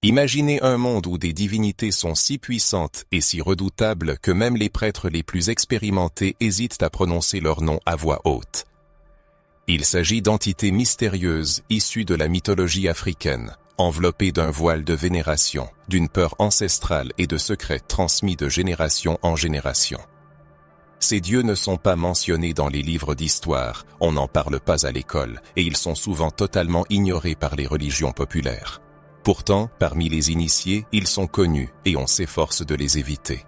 Imaginez un monde où des divinités sont si puissantes et si redoutables que même les prêtres les plus expérimentés hésitent à prononcer leur nom à voix haute. Il s'agit d'entités mystérieuses issues de la mythologie africaine, enveloppées d'un voile de vénération, d'une peur ancestrale et de secrets transmis de génération en génération. Ces dieux ne sont pas mentionnés dans les livres d'histoire, on n'en parle pas à l'école, et ils sont souvent totalement ignorés par les religions populaires. Pourtant, parmi les initiés, ils sont connus et on s'efforce de les éviter.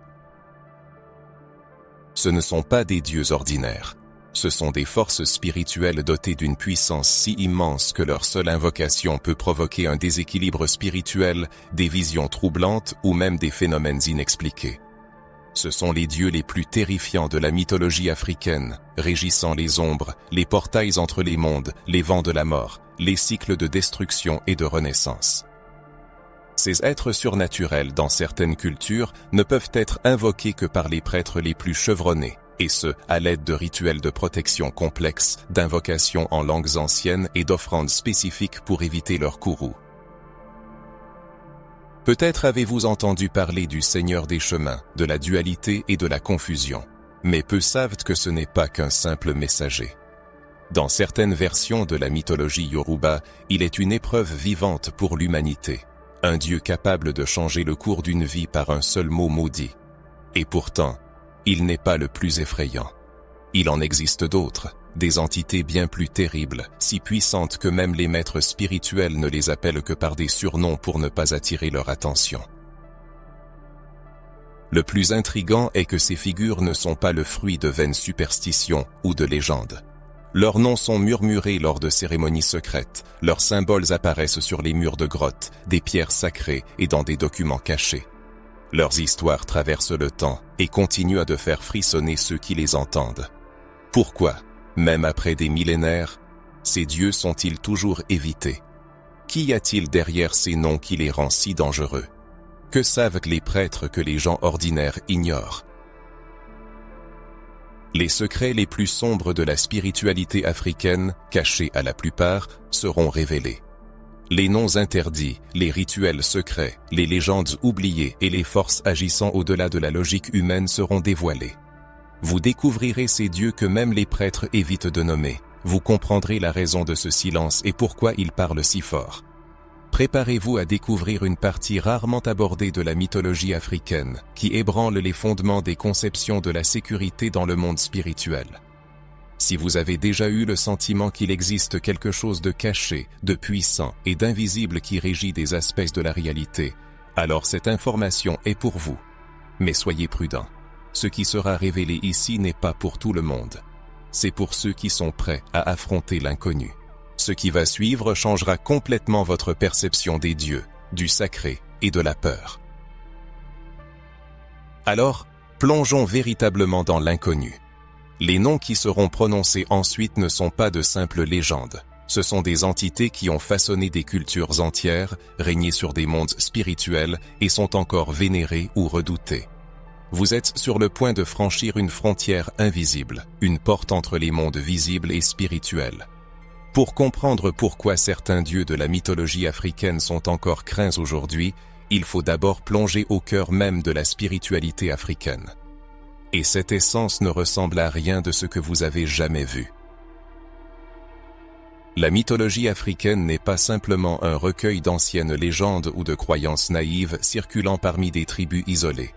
Ce ne sont pas des dieux ordinaires. Ce sont des forces spirituelles dotées d'une puissance si immense que leur seule invocation peut provoquer un déséquilibre spirituel, des visions troublantes ou même des phénomènes inexpliqués. Ce sont les dieux les plus terrifiants de la mythologie africaine, régissant les ombres, les portails entre les mondes, les vents de la mort, les cycles de destruction et de renaissance. Ces êtres surnaturels dans certaines cultures ne peuvent être invoqués que par les prêtres les plus chevronnés, et ce, à l'aide de rituels de protection complexes, d'invocations en langues anciennes et d'offrandes spécifiques pour éviter leur courroux. Peut-être avez-vous entendu parler du Seigneur des chemins, de la dualité et de la confusion, mais peu savent que ce n'est pas qu'un simple messager. Dans certaines versions de la mythologie Yoruba, il est une épreuve vivante pour l'humanité, un Dieu capable de changer le cours d'une vie par un seul mot maudit. Et pourtant, il n'est pas le plus effrayant. Il en existe d'autres, des entités bien plus terribles, si puissantes que même les maîtres spirituels ne les appellent que par des surnoms pour ne pas attirer leur attention. Le plus intrigant est que ces figures ne sont pas le fruit de vaines superstitions ou de légendes. Leurs noms sont murmurés lors de cérémonies secrètes, leurs symboles apparaissent sur les murs de grottes, des pierres sacrées et dans des documents cachés. Leurs histoires traversent le temps et continuent de faire frissonner ceux qui les entendent. Pourquoi, même après des millénaires, ces dieux sont-ils toujours évités? Qu'y a-t-il derrière ces noms qui les rend si dangereux? Que savent les prêtres que les gens ordinaires ignorent? Les secrets les plus sombres de la spiritualité africaine, cachés à la plupart, seront révélés. Les noms interdits, les rituels secrets, les légendes oubliées et les forces agissant au-delà de la logique humaine seront dévoilés. Vous découvrirez ces dieux que même les prêtres évitent de nommer. Vous comprendrez la raison de ce silence et pourquoi ils parlent si fort. Préparez-vous à découvrir une partie rarement abordée de la mythologie africaine, qui ébranle les fondements des conceptions de la sécurité dans le monde spirituel. Si vous avez déjà eu le sentiment qu'il existe quelque chose de caché, de puissant et d'invisible qui régit des aspects de la réalité, alors cette information est pour vous. Mais soyez prudents. Ce qui sera révélé ici n'est pas pour tout le monde. C'est pour ceux qui sont prêts à affronter l'inconnu. Ce qui va suivre changera complètement votre perception des dieux, du sacré et de la peur. Alors, plongeons véritablement dans l'inconnu. Les noms qui seront prononcés ensuite ne sont pas de simples légendes. Ce sont des entités qui ont façonné des cultures entières, régné sur des mondes spirituels et sont encore vénérés ou redoutés. Vous êtes sur le point de franchir une frontière invisible, une porte entre les mondes visibles et spirituels. Pour comprendre pourquoi certains dieux de la mythologie africaine sont encore craints aujourd'hui, il faut d'abord plonger au cœur même de la spiritualité africaine. Et cette essence ne ressemble à rien de ce que vous avez jamais vu. La mythologie africaine n'est pas simplement un recueil d'anciennes légendes ou de croyances naïves circulant parmi des tribus isolées.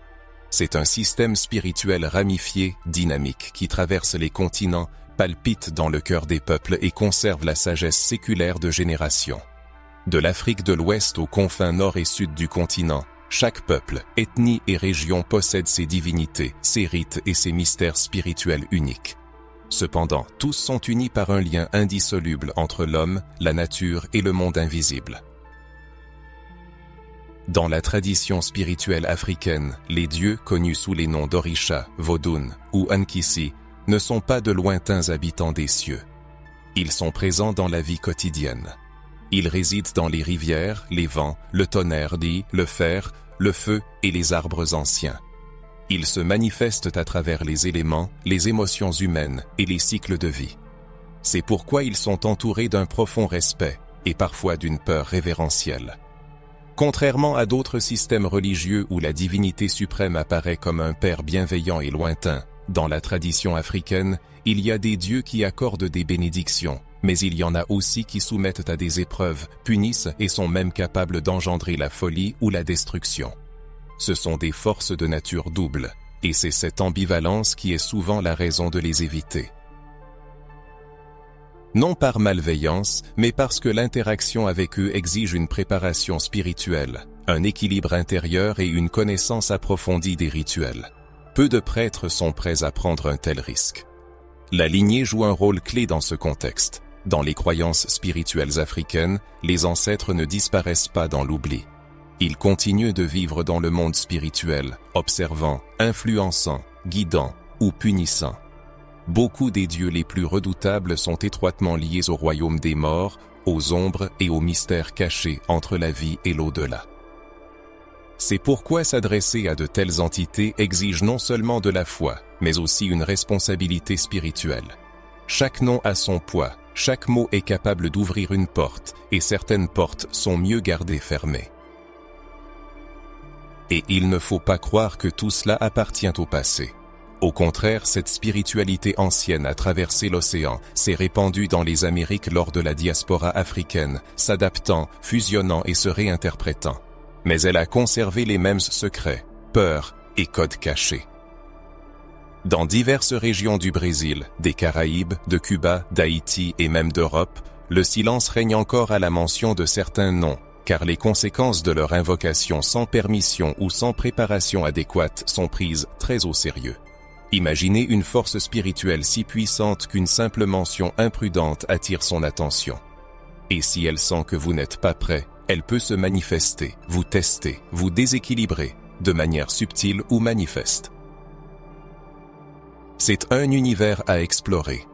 C'est un système spirituel ramifié, dynamique, qui traverse les continents, palpite dans le cœur des peuples et conserve la sagesse séculaire de générations. De l'Afrique de l'Ouest aux confins nord et sud du continent, chaque peuple, ethnie et région possède ses divinités, ses rites et ses mystères spirituels uniques. Cependant, tous sont unis par un lien indissoluble entre l'homme, la nature et le monde invisible. Dans la tradition spirituelle africaine, les dieux, connus sous les noms d'Orisha, Vodun ou Ankisi, ne sont pas de lointains habitants des cieux. Ils sont présents dans la vie quotidienne. Ils résident dans les rivières, les vents, le tonnerre dit, le fer, le feu et les arbres anciens. Ils se manifestent à travers les éléments, les émotions humaines et les cycles de vie. C'est pourquoi ils sont entourés d'un profond respect et parfois d'une peur révérentielle. Contrairement à d'autres systèmes religieux où la divinité suprême apparaît comme un père bienveillant et lointain, dans la tradition africaine, il y a des dieux qui accordent des bénédictions, mais il y en a aussi qui soumettent à des épreuves, punissent et sont même capables d'engendrer la folie ou la destruction. Ce sont des forces de nature double, et c'est cette ambivalence qui est souvent la raison de les éviter. Non par malveillance, mais parce que l'interaction avec eux exige une préparation spirituelle, un équilibre intérieur et une connaissance approfondie des rituels. Peu de prêtres sont prêts à prendre un tel risque. La lignée joue un rôle clé dans ce contexte. Dans les croyances spirituelles africaines, les ancêtres ne disparaissent pas dans l'oubli. Ils continuent de vivre dans le monde spirituel, observant, influençant, guidant ou punissant. Beaucoup des dieux les plus redoutables sont étroitement liés au royaume des morts, aux ombres et aux mystères cachés entre la vie et l'au-delà. C'est pourquoi s'adresser à de telles entités exige non seulement de la foi, mais aussi une responsabilité spirituelle. Chaque nom a son poids, chaque mot est capable d'ouvrir une porte, et certaines portes sont mieux gardées fermées. Et il ne faut pas croire que tout cela appartient au passé. Au contraire, cette spiritualité ancienne a traversé l'océan, s'est répandue dans les Amériques lors de la diaspora africaine, s'adaptant, fusionnant et se réinterprétant. Mais elle a conservé les mêmes secrets, peurs et codes cachés. Dans diverses régions du Brésil, des Caraïbes, de Cuba, d'Haïti et même d'Europe, le silence règne encore à la mention de certains noms, car les conséquences de leur invocation sans permission ou sans préparation adéquate sont prises très au sérieux. Imaginez une force spirituelle si puissante qu'une simple mention imprudente attire son attention. Et si elle sent que vous n'êtes pas prêt, elle peut se manifester, vous tester, vous déséquilibrer, de manière subtile ou manifeste. C'est un univers à explorer.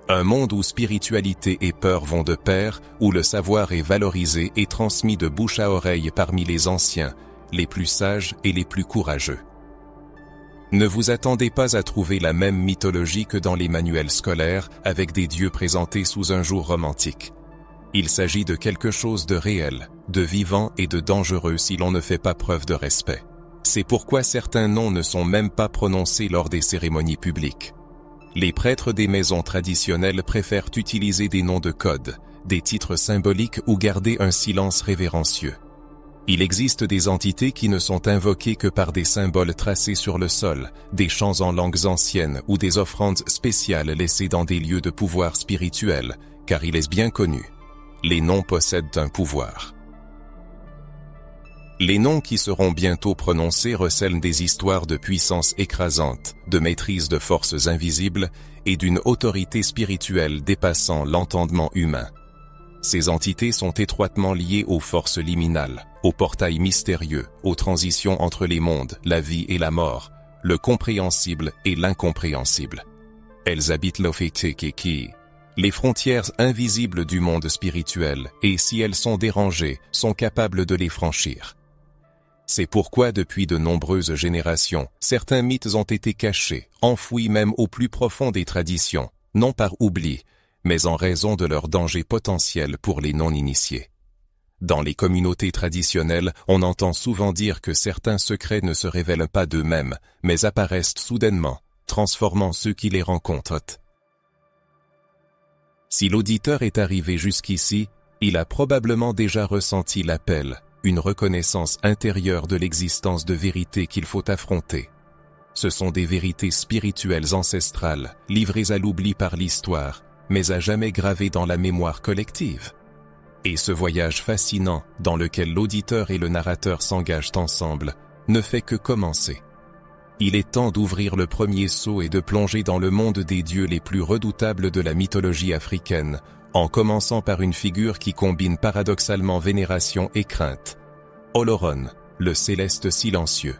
Un monde où spiritualité et peur vont de pair, où le savoir est valorisé et transmis de bouche à oreille parmi les anciens, les plus sages et les plus courageux. Ne vous attendez pas à trouver la même mythologie que dans les manuels scolaires avec des dieux présentés sous un jour romantique. Il s'agit de quelque chose de réel, de vivant et de dangereux si l'on ne fait pas preuve de respect. C'est pourquoi certains noms ne sont même pas prononcés lors des cérémonies publiques. Les prêtres des maisons traditionnelles préfèrent utiliser des noms de code, des titres symboliques ou garder un silence révérencieux. Il existe des entités qui ne sont invoquées que par des symboles tracés sur le sol, des chants en langues anciennes ou des offrandes spéciales laissées dans des lieux de pouvoir spirituel, car il est bien connu. Les noms possèdent un pouvoir. Les noms qui seront bientôt prononcés recèlent des histoires de puissance écrasante, de maîtrise de forces invisibles et d'une autorité spirituelle dépassant l'entendement humain. Ces entités sont étroitement liées aux forces liminales, aux portails mystérieux, aux transitions entre les mondes, la vie et la mort, le compréhensible et l'incompréhensible. Elles habitent l'Ofetekeki, les frontières invisibles du monde spirituel, et si elles sont dérangées, sont capables de les franchir. C'est pourquoi depuis de nombreuses générations, certains mythes ont été cachés, enfouis même au plus profond des traditions, non par oubli, mais en raison de leur danger potentiel pour les non-initiés. Dans les communautés traditionnelles, on entend souvent dire que certains secrets ne se révèlent pas d'eux-mêmes, mais apparaissent soudainement, transformant ceux qui les rencontrent. Si l'auditeur est arrivé jusqu'ici, il a probablement déjà ressenti l'appel, une reconnaissance intérieure de l'existence de vérités qu'il faut affronter. Ce sont des vérités spirituelles ancestrales, livrées à l'oubli par l'histoire, mais à jamais gravées dans la mémoire collective. Et ce voyage fascinant, dans lequel l'auditeur et le narrateur s'engagent ensemble, ne fait que commencer. Il est temps d'ouvrir le premier seau et de plonger dans le monde des dieux les plus redoutables de la mythologie africaine, en commençant par une figure qui combine paradoxalement vénération et crainte. Oloron, le céleste silencieux.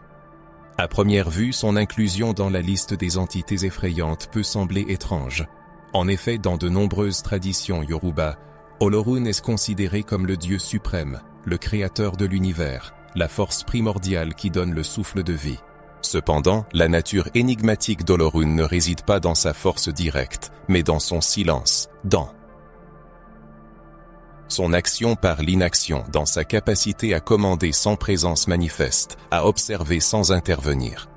À première vue, son inclusion dans la liste des entités effrayantes peut sembler étrange. En effet, dans de nombreuses traditions Yoruba, Olorun est considéré comme le dieu suprême, le créateur de l'univers, la force primordiale qui donne le souffle de vie. Cependant, la nature énigmatique d'Olorun ne réside pas dans sa force directe, mais dans son silence, dans Son action par l'inaction, dans sa capacité à commander sans présence manifeste, à observer sans intervenir.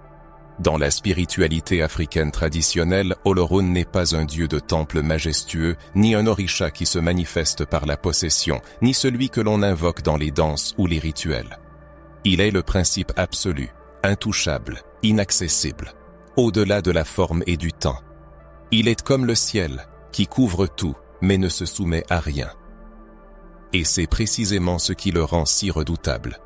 Dans la spiritualité africaine traditionnelle, Olorun n'est pas un dieu de temple majestueux, ni un orisha qui se manifeste par la possession, ni celui que l'on invoque dans les danses ou les rituels. Il est le principe absolu, intouchable, inaccessible, au-delà de la forme et du temps. Il est comme le ciel, qui couvre tout, mais ne se soumet à rien. Et c'est précisément ce qui le rend si redoutable.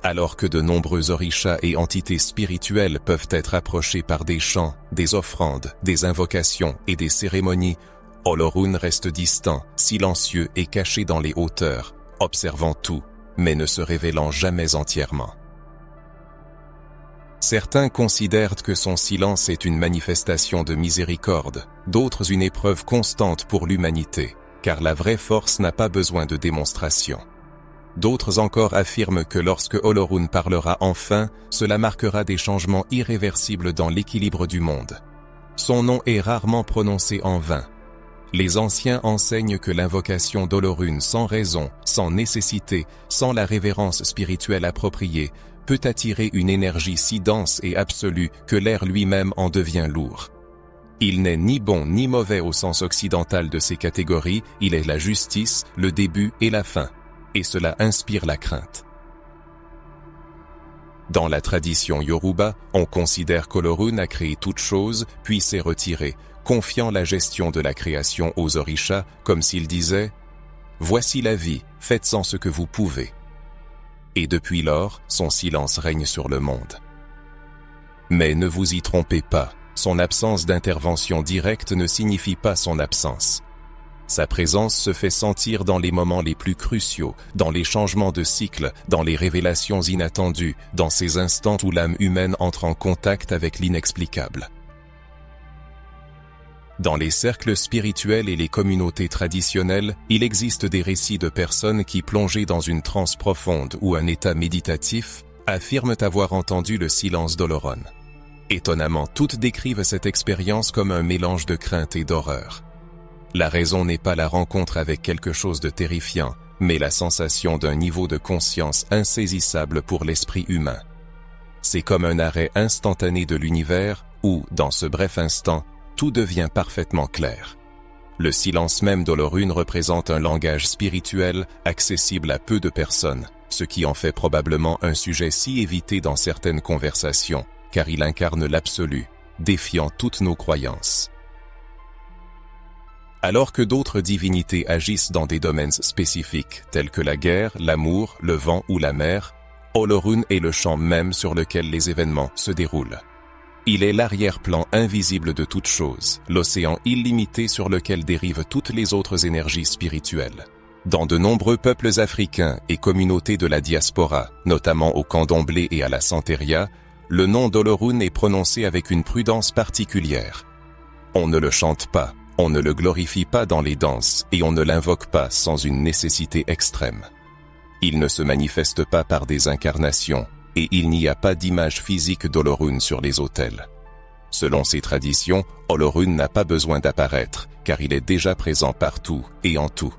Alors que de nombreux orishas et entités spirituelles peuvent être approchés par des chants, des offrandes, des invocations et des cérémonies, Olorun reste distant, silencieux et caché dans les hauteurs, observant tout, mais ne se révélant jamais entièrement. Certains considèrent que son silence est une manifestation de miséricorde, d'autres une épreuve constante pour l'humanité, car la vraie force n'a pas besoin de démonstration. D'autres encore affirment que lorsque Olorun parlera enfin, cela marquera des changements irréversibles dans l'équilibre du monde. Son nom est rarement prononcé en vain. Les anciens enseignent que l'invocation d'Olorun sans raison, sans nécessité, sans la révérence spirituelle appropriée, peut attirer une énergie si dense et absolue que l'air lui-même en devient lourd. Il n'est ni bon ni mauvais au sens occidental de ces catégories, il est la justice, le début et la fin. Et cela inspire la crainte. Dans la tradition Yoruba, on considère qu'Olorun a créé toute chose, puis s'est retiré, confiant la gestion de la création aux orishas, comme s'il disait « Voici la vie, faites-en ce que vous pouvez ». Et depuis lors, son silence règne sur le monde. Mais ne vous y trompez pas, son absence d'intervention directe ne signifie pas son absence. Sa présence se fait sentir dans les moments les plus cruciaux, dans les changements de cycle, dans les révélations inattendues, dans ces instants où l'âme humaine entre en contact avec l'inexplicable. Dans les cercles spirituels et les communautés traditionnelles, il existe des récits de personnes qui, plongées dans une transe profonde ou un état méditatif, affirment avoir entendu le silence d'Olorun. Étonnamment, toutes décrivent cette expérience comme un mélange de crainte et d'horreur. La raison n'est pas la rencontre avec quelque chose de terrifiant, mais la sensation d'un niveau de conscience insaisissable pour l'esprit humain. C'est comme un arrêt instantané de l'univers où, dans ce bref instant, tout devient parfaitement clair. Le silence même d'Olorun représente un langage spirituel accessible à peu de personnes, ce qui en fait probablement un sujet si évité dans certaines conversations, car il incarne l'absolu, défiant toutes nos croyances. Alors que d'autres divinités agissent dans des domaines spécifiques, tels que la guerre, l'amour, le vent ou la mer, Olorun est le champ même sur lequel les événements se déroulent. Il est l'arrière-plan invisible de toute chose, l'océan illimité sur lequel dérivent toutes les autres énergies spirituelles. Dans de nombreux peuples africains et communautés de la diaspora, notamment au Candomblé et à la Santeria, le nom d'Olorun est prononcé avec une prudence particulière. On ne le chante pas, on ne le glorifie pas dans les danses et on ne l'invoque pas sans une nécessité extrême. Il ne se manifeste pas par des incarnations et il n'y a pas d'image physique d'Olorun sur les autels. Selon ces traditions, Olorun n'a pas besoin d'apparaître car il est déjà présent partout et en tout.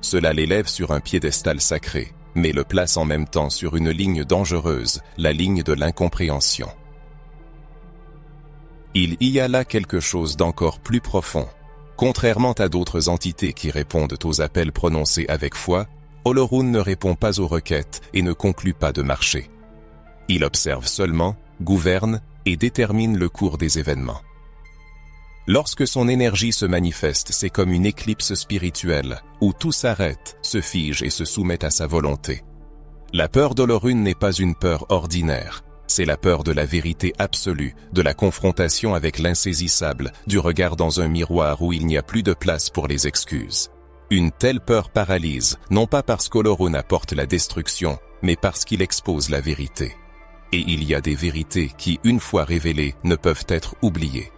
Cela l'élève sur un piédestal sacré, mais le place en même temps sur une ligne dangereuse, la ligne de l'incompréhension. Il y a là quelque chose d'encore plus profond. Contrairement à d'autres entités qui répondent aux appels prononcés avec foi, Olorun ne répond pas aux requêtes et ne conclut pas de marché. Il observe seulement, gouverne et détermine le cours des événements. Lorsque son énergie se manifeste, c'est comme une éclipse spirituelle, où tout s'arrête, se fige et se soumet à sa volonté. La peur d'Olorun n'est pas une peur ordinaire, c'est la peur de la vérité absolue, de la confrontation avec l'insaisissable, du regard dans un miroir où il n'y a plus de place pour les excuses. Une telle peur paralyse, non pas parce qu'Olorun apporte la destruction, mais parce qu'il expose la vérité. Et il y a des vérités qui, une fois révélées, ne peuvent être oubliées.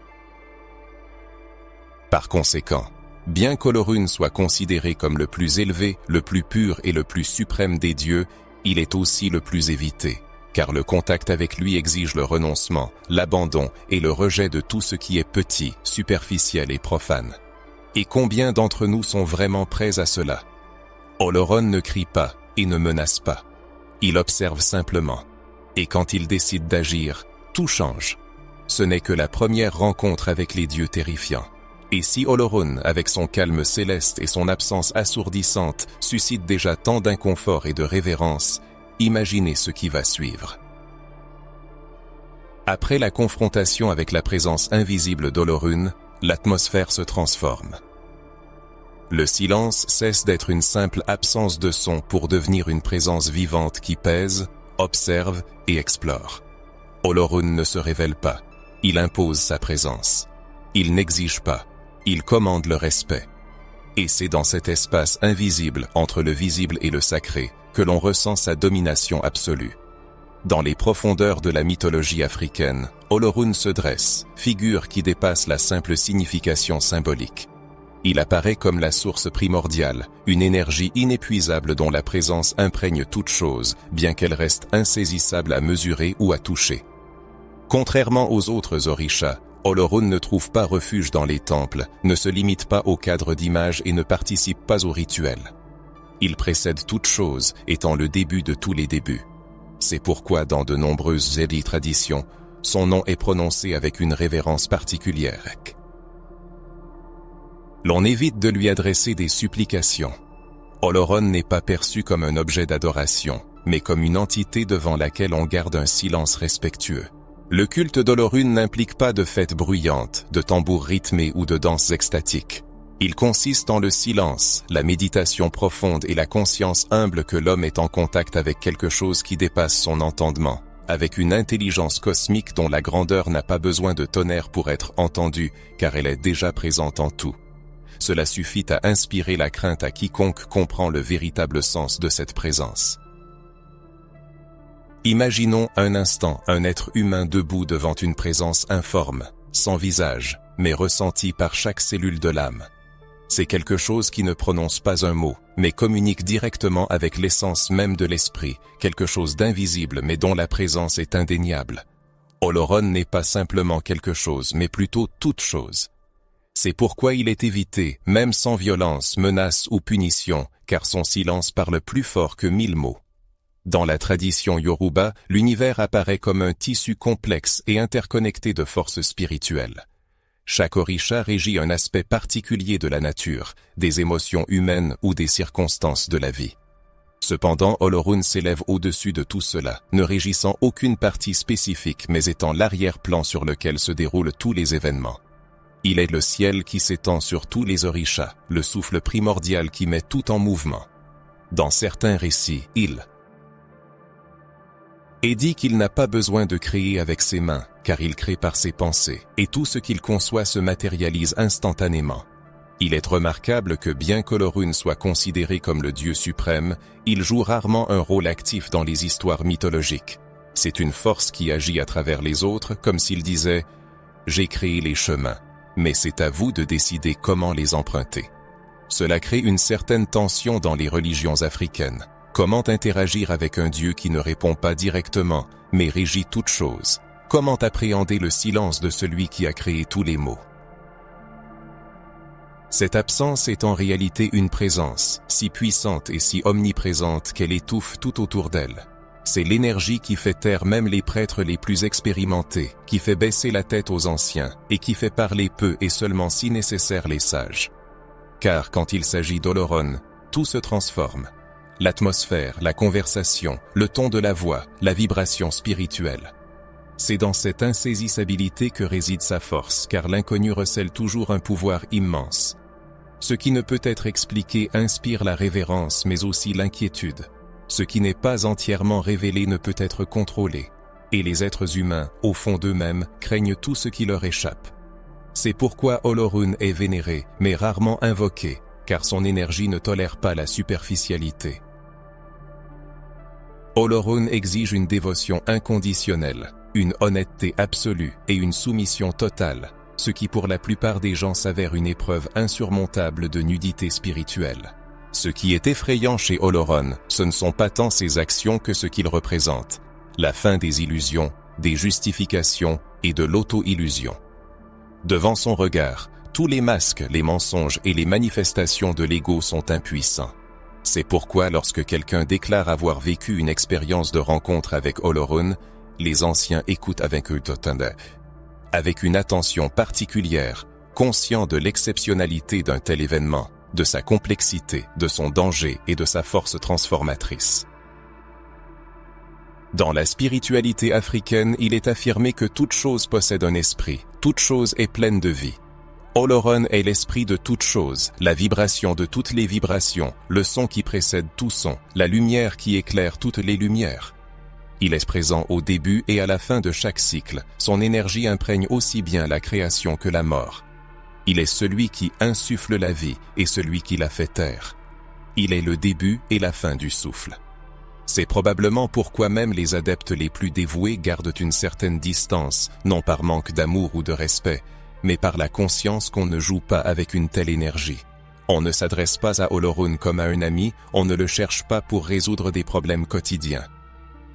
Par conséquent, bien qu'Olorun soit considéré comme le plus élevé, le plus pur et le plus suprême des dieux, il est aussi le plus évité, car le contact avec lui exige le renoncement, l'abandon et le rejet de tout ce qui est petit, superficiel et profane. Et combien d'entre nous sont vraiment prêts à cela? Oloron ne crie pas et ne menace pas. Il observe simplement. Et quand il décide d'agir, tout change. Ce n'est que la première rencontre avec les dieux terrifiants. Et si Oloron, avec son calme céleste et son absence assourdissante, suscite déjà tant d'inconfort et de révérence, imaginez ce qui va suivre. Après la confrontation avec la présence invisible d'Olorun, l'atmosphère se transforme. Le silence cesse d'être une simple absence de son pour devenir une présence vivante qui pèse, observe et explore. Olorun ne se révèle pas, il impose sa présence. Il n'exige pas, il commande le respect. Et c'est dans cet espace invisible entre le visible et le sacré que l'on ressent sa domination absolue. Dans les profondeurs de la mythologie africaine, Olorun se dresse, figure qui dépasse la simple signification symbolique. Il apparaît comme la source primordiale, une énergie inépuisable dont la présence imprègne toute chose, bien qu'elle reste insaisissable à mesurer ou à toucher. Contrairement aux autres orishas, Olorun ne trouve pas refuge dans les temples, ne se limite pas au cadre d'images et ne participe pas aux rituels. Il précède toute chose, étant le début de tous les débuts. C'est pourquoi dans de nombreuses Zedi traditions, son nom est prononcé avec une révérence particulière. L'on évite de lui adresser des supplications. Oloron n'est pas perçu comme un objet d'adoration, mais comme une entité devant laquelle on garde un silence respectueux. Le culte d'Olorun n'implique pas de fêtes bruyantes, de tambours rythmés ou de danses extatiques. Il consiste en le silence, la méditation profonde et la conscience humble que l'homme est en contact avec quelque chose qui dépasse son entendement, avec une intelligence cosmique dont la grandeur n'a pas besoin de tonnerre pour être entendue, car elle est déjà présente en tout. Cela suffit à inspirer la crainte à quiconque comprend le véritable sens de cette présence. Imaginons un instant un être humain debout devant une présence informe, sans visage, mais ressenti par chaque cellule de l'âme. C'est quelque chose qui ne prononce pas un mot, mais communique directement avec l'essence même de l'esprit, quelque chose d'invisible mais dont la présence est indéniable. Oloron n'est pas simplement quelque chose, mais plutôt toute chose. C'est pourquoi il est évité, même sans violence, menace ou punition, car son silence parle plus fort que 1000 mots. Dans la tradition Yoruba, l'univers apparaît comme un tissu complexe et interconnecté de forces spirituelles. Chaque orisha régit un aspect particulier de la nature, des émotions humaines ou des circonstances de la vie. Cependant, Olorun s'élève au-dessus de tout cela, ne régissant aucune partie spécifique mais étant l'arrière-plan sur lequel se déroulent tous les événements. Il est le ciel qui s'étend sur tous les orishas, le souffle primordial qui met tout en mouvement. Dans certains récits, il est dit qu'il n'a pas besoin de créer avec ses mains, car il crée par ses pensées, et tout ce qu'il conçoit se matérialise instantanément. Il est remarquable que bien qu'Olorun soit considéré comme le dieu suprême, il joue rarement un rôle actif dans les histoires mythologiques. C'est une force qui agit à travers les autres, comme s'il disait « J'ai créé les chemins, mais c'est à vous de décider comment les emprunter ». Cela crée une certaine tension dans les religions africaines. Comment interagir avec un Dieu qui ne répond pas directement, mais régit toute chose? Comment appréhender le silence de celui qui a créé tous les mots? Cette absence est en réalité une présence, si puissante et si omniprésente qu'elle étouffe tout autour d'elle. C'est l'énergie qui fait taire même les prêtres les plus expérimentés, qui fait baisser la tête aux anciens, et qui fait parler peu et seulement si nécessaire les sages. Car quand il s'agit d'Oloron, tout se transforme. L'atmosphère, la conversation, le ton de la voix, la vibration spirituelle. C'est dans cette insaisissabilité que réside sa force, car l'inconnu recèle toujours un pouvoir immense. Ce qui ne peut être expliqué inspire la révérence, mais aussi l'inquiétude. Ce qui n'est pas entièrement révélé ne peut être contrôlé, et les êtres humains, au fond d'eux-mêmes, craignent tout ce qui leur échappe. C'est pourquoi Olorun est vénéré, mais rarement invoqué, car son énergie ne tolère pas la superficialité. Olorun exige une dévotion inconditionnelle, une honnêteté absolue et une soumission totale, ce qui pour la plupart des gens s'avère une épreuve insurmontable de nudité spirituelle. Ce qui est effrayant chez Olorun, ce ne sont pas tant ses actions que ce qu'il représente, la fin des illusions, des justifications et de l'auto-illusion. Devant son regard, tous les masques, les mensonges et les manifestations de l'ego sont impuissants. C'est pourquoi lorsque quelqu'un déclare avoir vécu une expérience de rencontre avec Olorun, les anciens écoutent avec une attention particulière, conscients de l'exceptionnalité d'un tel événement, de sa complexité, de son danger et de sa force transformatrice. Dans la spiritualité africaine, il est affirmé que toute chose possède un esprit, toute chose est pleine de vie. Olorun est l'esprit de toute chose, la vibration de toutes les vibrations, le son qui précède tout son, la lumière qui éclaire toutes les lumières. Il est présent au début et à la fin de chaque cycle, son énergie imprègne aussi bien la création que la mort. Il est celui qui insuffle la vie et celui qui la fait taire. Il est le début et la fin du souffle. C'est probablement pourquoi même les adeptes les plus dévoués gardent une certaine distance, non par manque d'amour ou de respect, mais par la conscience qu'on ne joue pas avec une telle énergie. On ne s'adresse pas à Olorun comme à un ami, on ne le cherche pas pour résoudre des problèmes quotidiens.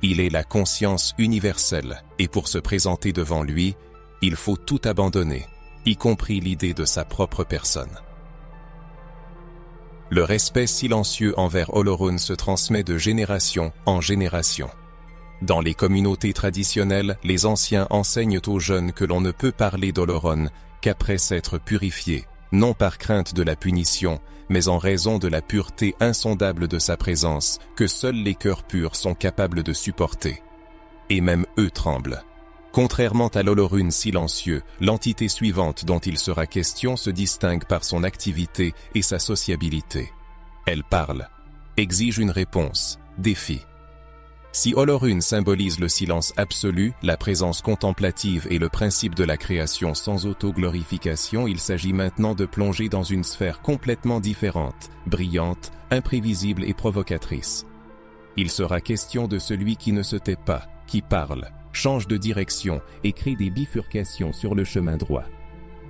Il est la conscience universelle, et pour se présenter devant lui, il faut tout abandonner, y compris l'idée de sa propre personne. Le respect silencieux envers Olorun se transmet de génération en génération. Dans les communautés traditionnelles, les anciens enseignent aux jeunes que l'on ne peut parler d'Olorun qu'après s'être purifié, non par crainte de la punition, mais en raison de la pureté insondable de sa présence, que seuls les cœurs purs sont capables de supporter. Et même eux tremblent. Contrairement à l'Olorun silencieux, l'entité suivante dont il sera question se distingue par son activité et sa sociabilité. Elle parle, exige une réponse, défie. Si Olorun symbolise le silence absolu, la présence contemplative et le principe de la création sans autoglorification, il s'agit maintenant de plonger dans une sphère complètement différente, brillante, imprévisible et provocatrice. Il sera question de celui qui ne se tait pas, qui parle, change de direction et crée des bifurcations sur le chemin droit.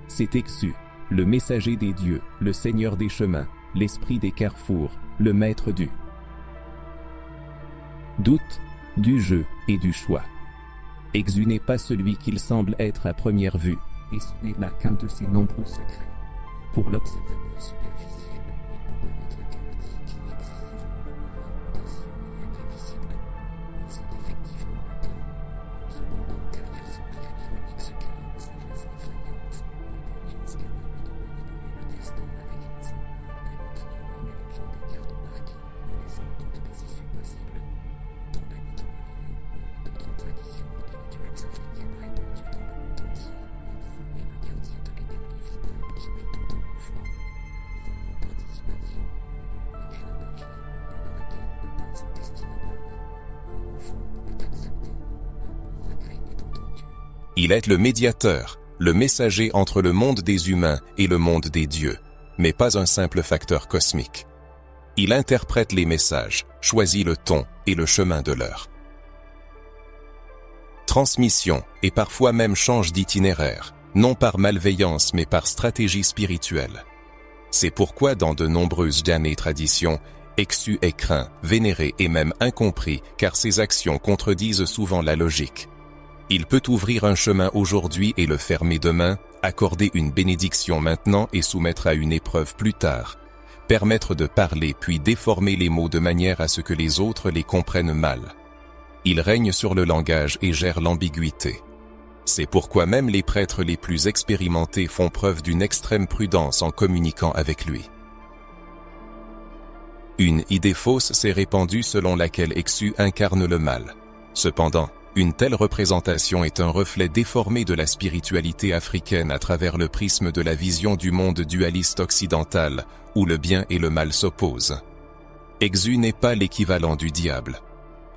C'est Exu, le messager des dieux, le seigneur des chemins, l'esprit des carrefours, le maître du doute, du jeu et du choix. Exu n'est pas celui qu'il semble être à première vue, et ce n'est là qu'un de ses nombreux secrets. Pour l'observateur superficiel, il peut paraître chaotique, excessivement audacieux et imprévisible. C'est effectivement le cas. Cependant, derrière son ironique secret, sagesse effrayante, une intelligence capable de manipuler le destin avec raison, de nucléaire en mélangeant des cartes marquées, en laissant toutes les issues possibles. Dans la mythologie et d'autres traditions spirituelles africaines répandues dans le monde entier, Exu est le gardien de l'énergie vitale qui met tout en mouvement. Sans participation, rien n'agit, une requête ne pas son destinataire. Une offrande est acceptée, un sacré est entendu. Il est le médiateur, le messager entre le monde des humains et le monde des dieux, mais pas un simple facteur cosmique. Il interprète les messages, choisit le ton et le chemin de l'heure. Transmission et parfois même change d'itinéraire, non par malveillance mais par stratégie spirituelle. C'est pourquoi dans de nombreuses damnées traditions, Exu est craint, vénéré et même incompris car ses actions contredisent souvent la logique. Il peut ouvrir un chemin aujourd'hui et le fermer demain, accorder une bénédiction maintenant et soumettre à une épreuve plus tard, permettre de parler puis déformer les mots de manière à ce que les autres les comprennent mal. Il règne sur le langage et gère l'ambiguïté. C'est pourquoi même les prêtres les plus expérimentés font preuve d'une extrême prudence en communiquant avec lui. Une idée fausse s'est répandue selon laquelle Exu incarne le mal. Cependant, une telle représentation est un reflet déformé de la spiritualité africaine à travers le prisme de la vision du monde dualiste occidental, où le bien et le mal s'opposent. Exu n'est pas l'équivalent du diable.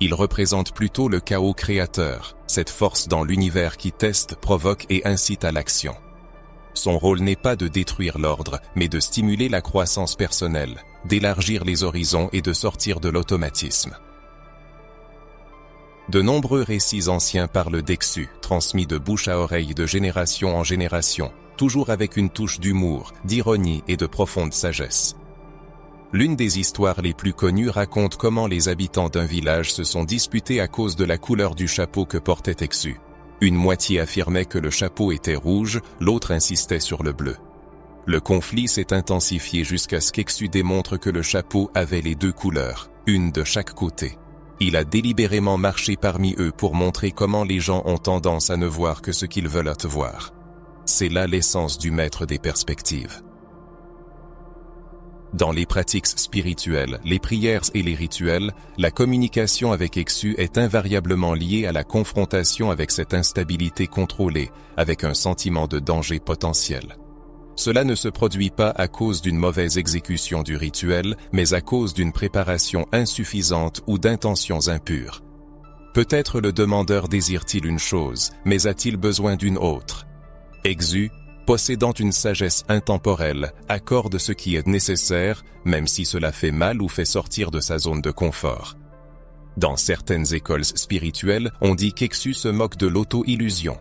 Il représente plutôt le chaos créateur, cette force dans l'univers qui teste, provoque et incite à l'action. Son rôle n'est pas de détruire l'ordre, mais de stimuler la croissance personnelle, d'élargir les horizons et de sortir de l'automatisme. De nombreux récits anciens parlent d'Exu, transmis de bouche à oreille de génération en génération, toujours avec une touche d'humour, d'ironie et de profonde sagesse. L'une des histoires les plus connues raconte comment les habitants d'un village se sont disputés à cause de la couleur du chapeau que portait Exu. Une moitié affirmait que le chapeau était rouge, l'autre insistait sur le bleu. Le conflit s'est intensifié jusqu'à ce qu'Exu démontre que le chapeau avait les deux couleurs, une de chaque côté. Il a délibérément marché parmi eux pour montrer comment les gens ont tendance à ne voir que ce qu'ils veulent te voir. C'est là l'essence du maître des perspectives. Dans les pratiques spirituelles, les prières et les rituels, la communication avec Exu est invariablement liée à la confrontation avec cette instabilité contrôlée, avec un sentiment de danger potentiel. Cela ne se produit pas à cause d'une mauvaise exécution du rituel, mais à cause d'une préparation insuffisante ou d'intentions impures. Peut-être le demandeur désire-t-il une chose, mais a-t-il besoin d'une autre? Exu, possédant une sagesse intemporelle, accorde ce qui est nécessaire, même si cela fait mal ou fait sortir de sa zone de confort. Dans certaines écoles spirituelles, on dit qu'Exu se moque de l'auto-illusion.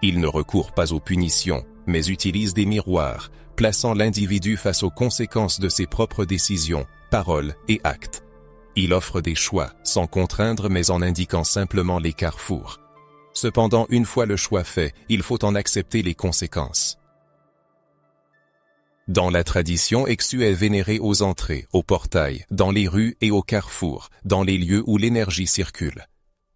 Il ne recourt pas aux punitions, mais utilise des miroirs, plaçant l'individu face aux conséquences de ses propres décisions, paroles et actes. Il offre des choix, sans contraindre mais en indiquant simplement les carrefours. Cependant, une fois le choix fait, il faut en accepter les conséquences. Dans la tradition, Exu est vénéré aux entrées, aux portails, dans les rues et aux carrefours, dans les lieux où l'énergie circule.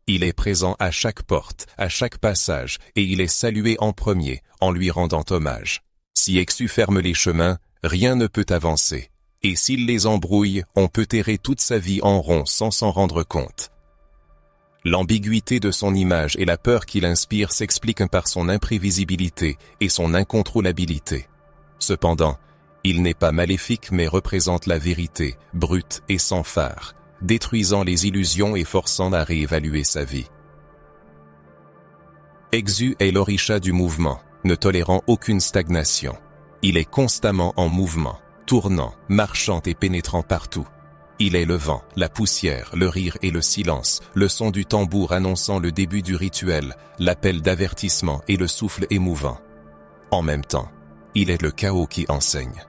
Il est présent à chaque porte, à chaque passage, et il est salué en premier, en lui rendant hommage. Si Exu ferme les chemins, rien ne peut avancer. Et s'il les embrouille, on peut errer toute sa vie en rond sans s'en rendre compte. L'ambiguïté de son image et la peur qu'il inspire s'expliquent par son imprévisibilité et son incontrôlabilité. Cependant, il n'est pas maléfique mais représente la vérité, brute et sans phare, détruisant les illusions et forçant à réévaluer sa vie. Exu est l'orisha du mouvement, ne tolérant aucune stagnation. Il est constamment en mouvement, tournant, marchant et pénétrant partout. Il est le vent, la poussière, le rire et le silence, le son du tambour annonçant le début du rituel, l'appel d'avertissement et le souffle émouvant. En même temps, il est le chaos qui enseigne.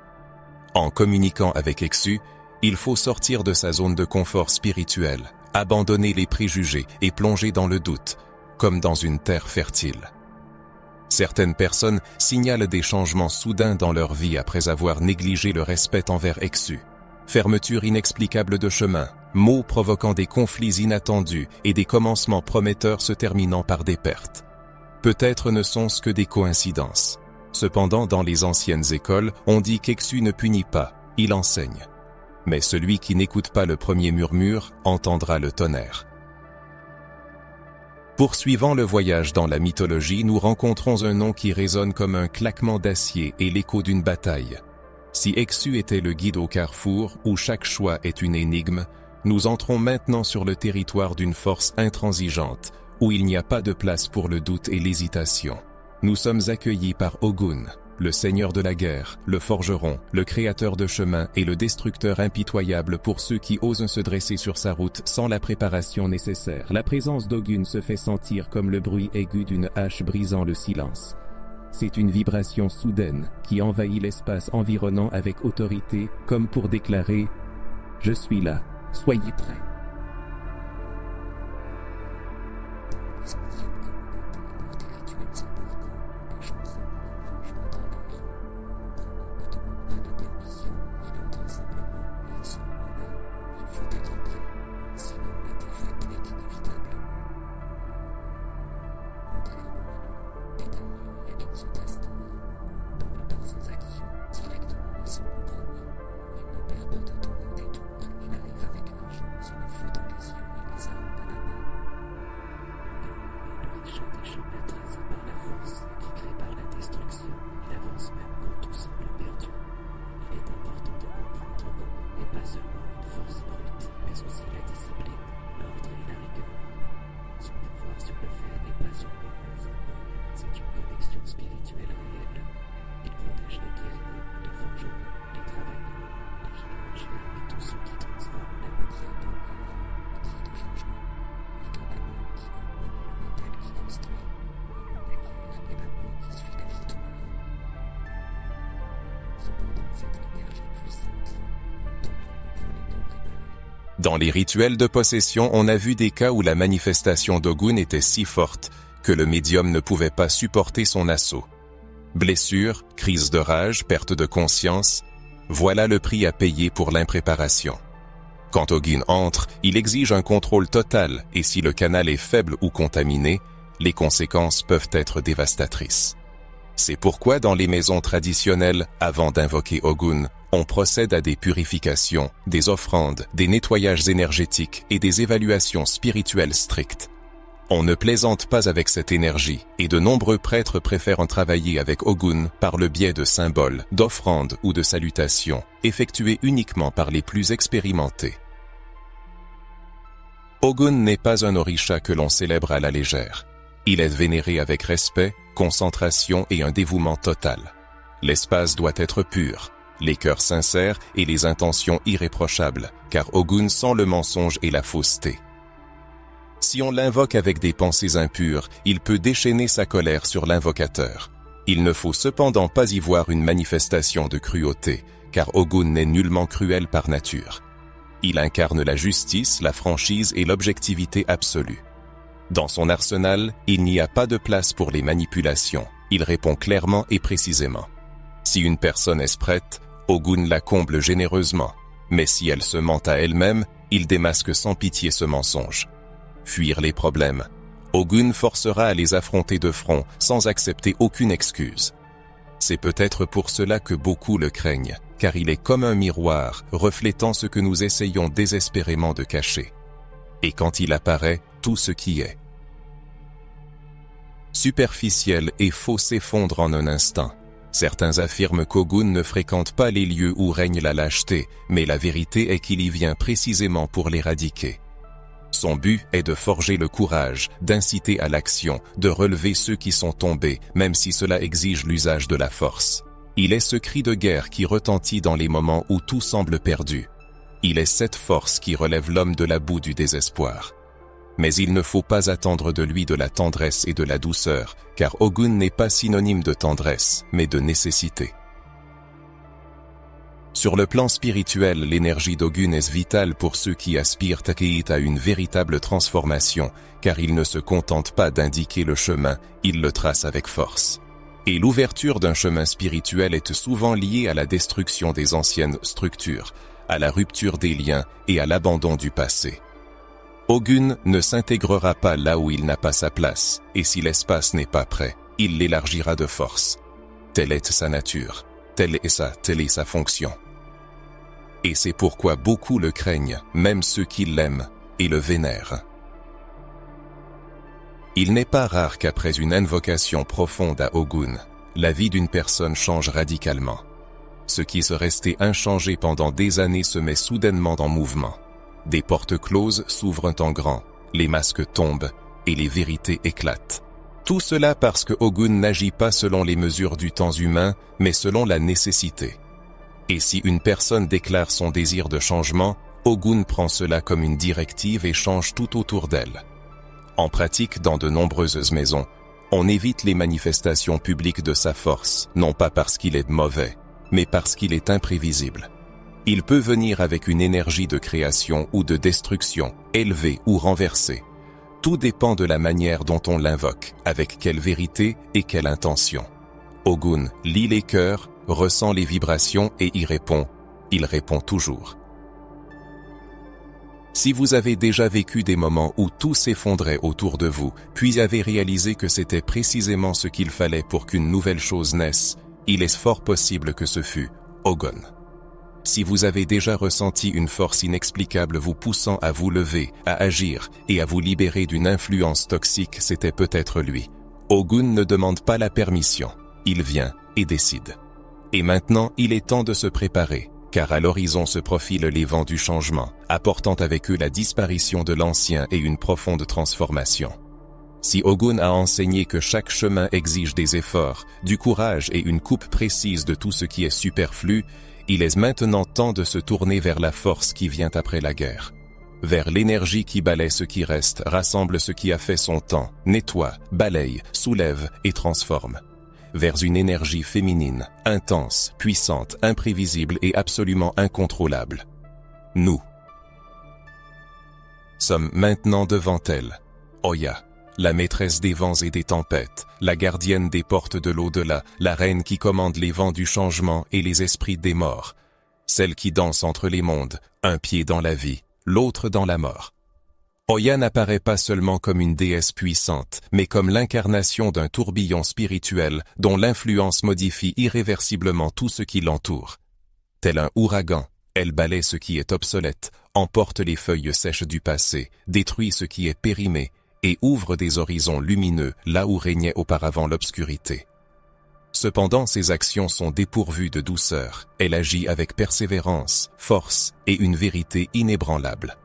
En communiquant avec Exu, il faut sortir de sa zone de confort spirituel, abandonner les préjugés et plonger dans le doute, comme dans une terre fertile. Certaines personnes signalent des changements soudains dans leur vie après avoir négligé le respect envers Exu. Fermeture inexplicable de chemin, mots provoquant des conflits inattendus et des commencements prometteurs se terminant par des pertes. Peut-être ne sont-ce que des coïncidences. Cependant, dans les anciennes écoles, on dit qu'Exu ne punit pas, il enseigne. Mais celui qui n'écoute pas le premier murmure entendra le tonnerre. Poursuivant le voyage dans la mythologie, nous rencontrons un nom qui résonne comme un claquement d'acier et l'écho d'une bataille. Si Exu était le guide au carrefour, où chaque choix est une énigme, nous entrons maintenant sur le territoire d'une force intransigeante, où il n'y a pas de place pour le doute et l'hésitation. Nous sommes accueillis par Ogun, le seigneur de la guerre, le forgeron, le créateur de chemins et le destructeur impitoyable pour ceux qui osent se dresser sur sa route sans la préparation nécessaire. La présence d'Ogun se fait sentir comme le bruit aigu d'une hache brisant le silence. C'est une vibration soudaine qui envahit l'espace environnant avec autorité, comme pour déclarer « Je suis là, soyez prêts ». Dans les rituels de possession, on a vu des cas où la manifestation d'Ogun était si forte que le médium ne pouvait pas supporter son assaut. Blessures, crise de rage, perte de conscience, voilà le prix à payer pour l'impréparation. Quand Ogun entre, il exige un contrôle total et si le canal est faible ou contaminé, les conséquences peuvent être dévastatrices. C'est pourquoi dans les maisons traditionnelles, avant d'invoquer Ogun, on procède à des purifications, des offrandes, des nettoyages énergétiques et des évaluations spirituelles strictes. On ne plaisante pas avec cette énergie et de nombreux prêtres préfèrent en travailler avec Ogun par le biais de symboles, d'offrandes ou de salutations, effectuées uniquement par les plus expérimentés. Ogun n'est pas un orisha que l'on célèbre à la légère. Il est vénéré avec respect, concentration et un dévouement total. L'espace doit être pur, les cœurs sincères et les intentions irréprochables, car Ogun sent le mensonge et la fausseté. Si on l'invoque avec des pensées impures, il peut déchaîner sa colère sur l'invocateur. Il ne faut cependant pas y voir une manifestation de cruauté, car Ogun n'est nullement cruel par nature. Il incarne la justice, la franchise et l'objectivité absolue. Dans son arsenal, il n'y a pas de place pour les manipulations. Il répond clairement et précisément. Si une personne est prête, Ogun la comble généreusement. Mais si elle se ment à elle-même, il démasque sans pitié ce mensonge. Fuir les problèmes. Ogun forcera à les affronter de front sans accepter aucune excuse. C'est peut-être pour cela que beaucoup le craignent, car il est comme un miroir reflétant ce que nous essayons désespérément de cacher. Et quand il apparaît, tout ce qui est superficiel et faux s'effondre en un instant. Certains affirment qu'Ogun ne fréquente pas les lieux où règne la lâcheté, mais la vérité est qu'il y vient précisément pour l'éradiquer. Son but est de forger le courage, d'inciter à l'action, de relever ceux qui sont tombés, même si cela exige l'usage de la force. Il est ce cri de guerre qui retentit dans les moments où tout semble perdu. Il est cette force qui relève l'homme de la boue du désespoir. Mais il ne faut pas attendre de lui de la tendresse et de la douceur, car Ogun n'est pas synonyme de tendresse, mais de nécessité. Sur le plan spirituel, l'énergie d'Ogun est vitale pour ceux qui aspirent à une véritable transformation, car il ne se contente pas d'indiquer le chemin, il le trace avec force. Et l'ouverture d'un chemin spirituel est souvent liée à la destruction des anciennes structures, à la rupture des liens et à l'abandon du passé. Ogun ne s'intégrera pas là où il n'a pas sa place, et si l'espace n'est pas prêt, il l'élargira de force. Telle est sa nature, telle est sa fonction. Et c'est pourquoi beaucoup le craignent, même ceux qui l'aiment et le vénèrent. Il n'est pas rare qu'après une invocation profonde à Ogun, la vie d'une personne change radicalement. Ce qui se restait inchangé pendant des années se met soudainement en mouvement. Des portes closes s'ouvrent en grand, les masques tombent et les vérités éclatent. Tout cela parce que Ogun n'agit pas selon les mesures du temps humain, mais selon la nécessité. Et si une personne déclare son désir de changement, Ogun prend cela comme une directive et change tout autour d'elle. En pratique, dans de nombreuses maisons, on évite les manifestations publiques de sa force, non pas parce qu'il est mauvais, mais parce qu'il est imprévisible. Il peut venir avec une énergie de création ou de destruction, élevée ou renversée. Tout dépend de la manière dont on l'invoque, avec quelle vérité et quelle intention. Ogun lit les cœurs, ressent les vibrations et y répond. Il répond toujours. Si vous avez déjà vécu des moments où tout s'effondrait autour de vous, puis avez réalisé que c'était précisément ce qu'il fallait pour qu'une nouvelle chose naisse, il est fort possible que ce fût Ogun. Si vous avez déjà ressenti une force inexplicable vous poussant à vous lever, à agir et à vous libérer d'une influence toxique, c'était peut-être lui. Ogun ne demande pas la permission, il vient et décide. Et maintenant, il est temps de se préparer, car à l'horizon se profilent les vents du changement, apportant avec eux la disparition de l'ancien et une profonde transformation. Si Ogun a enseigné que chaque chemin exige des efforts, du courage et une coupe précise de tout ce qui est superflu, il est maintenant temps de se tourner vers la force qui vient après la guerre. Vers l'énergie qui balaie ce qui reste, rassemble ce qui a fait son temps, nettoie, balaye, soulève et transforme. Vers une énergie féminine, intense, puissante, imprévisible et absolument incontrôlable. Nous sommes maintenant devant elle, Oya, la maîtresse des vents et des tempêtes, la gardienne des portes de l'au-delà, la reine qui commande les vents du changement et les esprits des morts, celle qui danse entre les mondes, un pied dans la vie, l'autre dans la mort. Oya n'apparaît pas seulement comme une déesse puissante, mais comme l'incarnation d'un tourbillon spirituel dont l'influence modifie irréversiblement tout ce qui l'entoure. Tel un ouragan, elle balaie ce qui est obsolète, emporte les feuilles sèches du passé, détruit ce qui est périmé et ouvre des horizons lumineux là où régnait auparavant l'obscurité. Cependant, ses actions sont dépourvues de douceur, elle agit avec persévérance, force et une vérité inébranlable.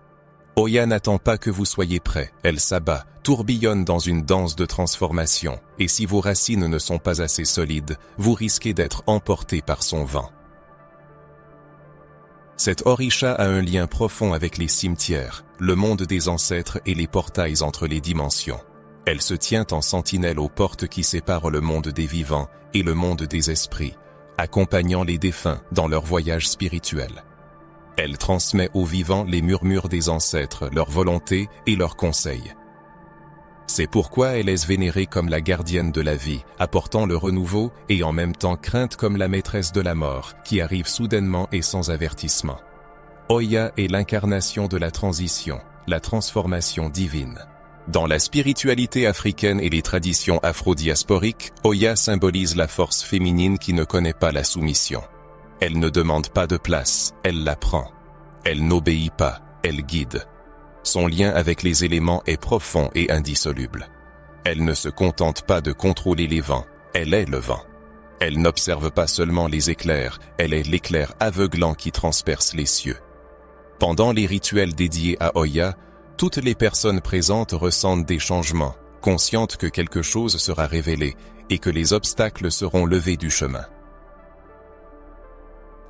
Oya n'attend pas que vous soyez prêts, elle s'abat, tourbillonne dans une danse de transformation, et si vos racines ne sont pas assez solides, vous risquez d'être emportés par son vent. Cette Orisha a un lien profond avec les cimetières, le monde des ancêtres et les portails entre les dimensions. Elle se tient en sentinelle aux portes qui séparent le monde des vivants et le monde des esprits, accompagnant les défunts dans leur voyage spirituel. Elle transmet aux vivants les murmures des ancêtres, leur volonté et leurs conseils. C'est pourquoi elle est vénérée comme la gardienne de la vie, apportant le renouveau et en même temps crainte comme la maîtresse de la mort, qui arrive soudainement et sans avertissement. Oya est l'incarnation de la transition, la transformation divine. Dans la spiritualité africaine et les traditions afro-diasporiques, Oya symbolise la force féminine qui ne connaît pas la soumission. Elle ne demande pas de place, elle la prend. Elle n'obéit pas, elle guide. Son lien avec les éléments est profond et indissoluble. Elle ne se contente pas de contrôler les vents, elle est le vent. Elle n'observe pas seulement les éclairs, elle est l'éclair aveuglant qui transperce les cieux. Pendant les rituels dédiés à Oya, toutes les personnes présentes ressentent des changements, conscientes que quelque chose sera révélé et que les obstacles seront levés du chemin.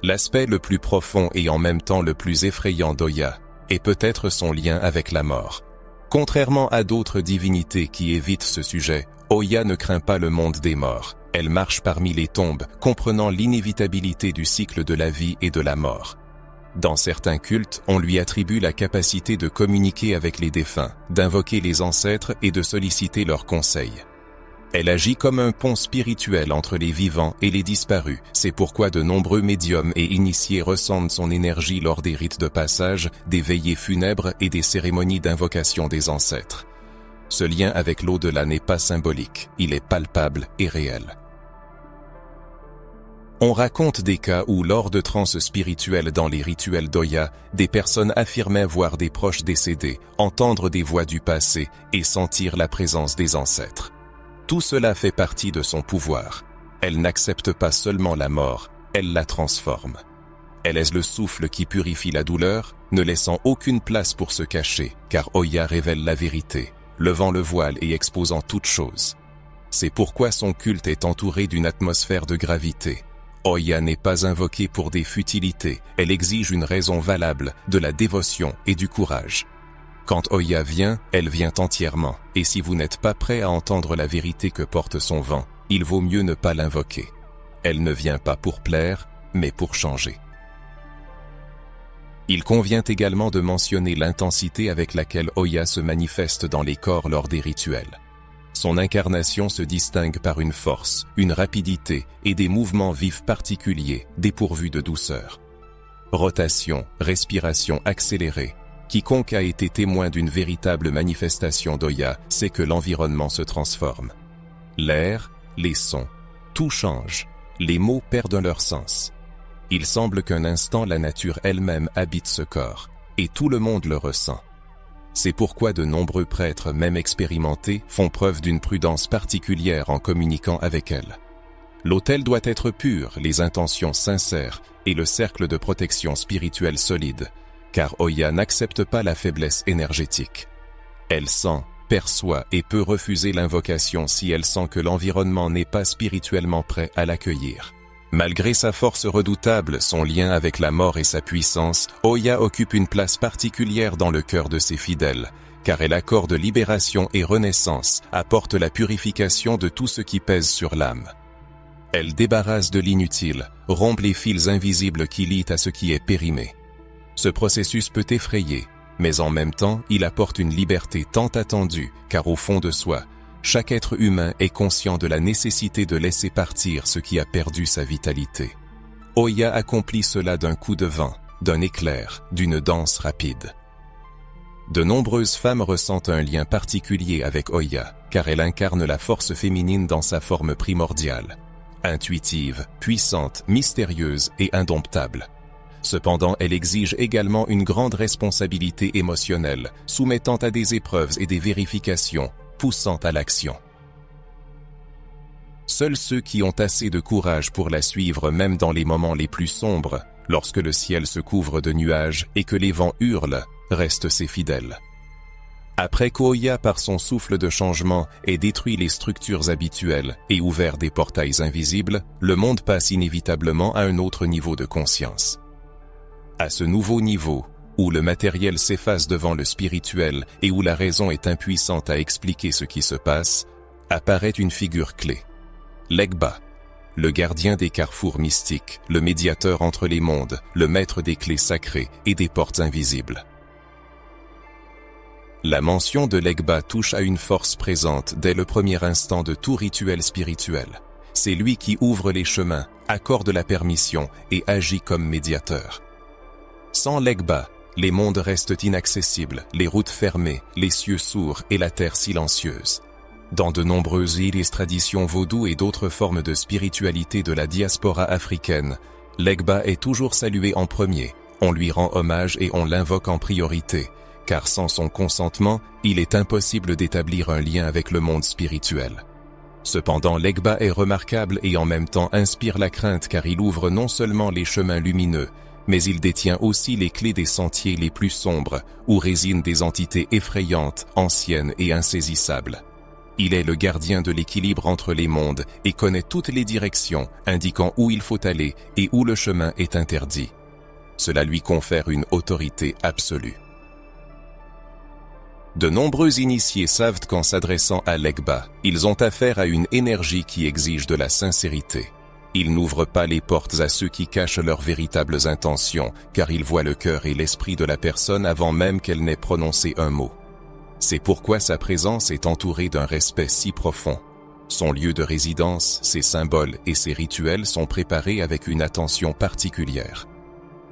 L'aspect le plus profond et en même temps le plus effrayant d'Oya est peut-être son lien avec la mort. Contrairement à d'autres divinités qui évitent ce sujet, Oya ne craint pas le monde des morts. Elle marche parmi les tombes, comprenant l'inévitabilité du cycle de la vie et de la mort. Dans certains cultes, on lui attribue la capacité de communiquer avec les défunts, d'invoquer les ancêtres et de solliciter leurs conseils. Elle agit comme un pont spirituel entre les vivants et les disparus. C'est pourquoi de nombreux médiums et initiés ressentent son énergie lors des rites de passage, des veillées funèbres et des cérémonies d'invocation des ancêtres. Ce lien avec l'au-delà n'est pas symbolique, il est palpable et réel. On raconte des cas où, lors de transes spirituelles dans les rituels d'Oya, des personnes affirmaient voir des proches décédés, entendre des voix du passé et sentir la présence des ancêtres. Tout cela fait partie de son pouvoir. Elle n'accepte pas seulement la mort, elle la transforme. Elle est le souffle qui purifie la douleur, ne laissant aucune place pour se cacher, car Oya révèle la vérité, levant le voile et exposant toute chose. C'est pourquoi son culte est entouré d'une atmosphère de gravité. Oya n'est pas invoquée pour des futilités, elle exige une raison valable, de la dévotion et du courage. Quand Oya vient, elle vient entièrement, et si vous n'êtes pas prêt à entendre la vérité que porte son vent, il vaut mieux ne pas l'invoquer. Elle ne vient pas pour plaire, mais pour changer. Il convient également de mentionner l'intensité avec laquelle Oya se manifeste dans les corps lors des rituels. Son incarnation se distingue par une force, une rapidité et des mouvements vifs particuliers, dépourvus de douceur. Rotation, respiration accélérée. Quiconque a été témoin d'une véritable manifestation d'Oya sait que l'environnement se transforme. L'air, les sons, tout change, les mots perdent leur sens. Il semble qu'un instant la nature elle-même habite ce corps, et tout le monde le ressent. C'est pourquoi de nombreux prêtres, même expérimentés, font preuve d'une prudence particulière en communiquant avec elle. L'autel doit être pur, les intentions sincères et le cercle de protection spirituelle solide, car Oya n'accepte pas la faiblesse énergétique. Elle sent, perçoit et peut refuser l'invocation si elle sent que l'environnement n'est pas spirituellement prêt à l'accueillir. Malgré sa force redoutable, son lien avec la mort et sa puissance, Oya occupe une place particulière dans le cœur de ses fidèles, car elle accorde libération et renaissance, apporte la purification de tout ce qui pèse sur l'âme. Elle débarrasse de l'inutile, rompt les fils invisibles qui lient à ce qui est périmé. Ce processus peut effrayer, mais en même temps, il apporte une liberté tant attendue, car au fond de soi, chaque être humain est conscient de la nécessité de laisser partir ce qui a perdu sa vitalité. Oya accomplit cela d'un coup de vent, d'un éclair, d'une danse rapide. De nombreuses femmes ressentent un lien particulier avec Oya, car elle incarne la force féminine dans sa forme primordiale, intuitive, puissante, mystérieuse et indomptable. Cependant, elle exige également une grande responsabilité émotionnelle, soumettant à des épreuves et des vérifications, poussant à l'action. Seuls ceux qui ont assez de courage pour la suivre même dans les moments les plus sombres, lorsque le ciel se couvre de nuages et que les vents hurlent, restent ses fidèles. Après qu'Oya, par son souffle de changement, ait détruit les structures habituelles et ouvert des portails invisibles, le monde passe inévitablement à un autre niveau de conscience. À ce nouveau niveau, où le matériel s'efface devant le spirituel et où la raison est impuissante à expliquer ce qui se passe, apparaît une figure clé. Legba, le gardien des carrefours mystiques, le médiateur entre les mondes, le maître des clés sacrées et des portes invisibles. La mention de Legba touche à une force présente dès le premier instant de tout rituel spirituel. C'est lui qui ouvre les chemins, accorde la permission et agit comme médiateur. Sans Legba, les mondes restent inaccessibles, les routes fermées, les cieux sourds et la terre silencieuse. Dans de nombreuses îles et traditions vaudou et d'autres formes de spiritualité de la diaspora africaine, Legba est toujours salué en premier, on lui rend hommage et on l'invoque en priorité, car sans son consentement, il est impossible d'établir un lien avec le monde spirituel. Cependant, Legba est remarquable et en même temps inspire la crainte car il ouvre non seulement les chemins lumineux, mais il détient aussi les clés des sentiers les plus sombres, où résident des entités effrayantes, anciennes et insaisissables. Il est le gardien de l'équilibre entre les mondes et connaît toutes les directions, indiquant où il faut aller et où le chemin est interdit. Cela lui confère une autorité absolue. De nombreux initiés savent qu'en s'adressant à Legba, ils ont affaire à une énergie qui exige de la sincérité. Ils n'ouvrent pas les portes à ceux qui cachent leurs véritables intentions, car ils voient le cœur et l'esprit de la personne avant même qu'elle n'ait prononcé un mot. C'est pourquoi sa présence est entourée d'un respect si profond. Son lieu de résidence, ses symboles et ses rituels sont préparés avec une attention particulière.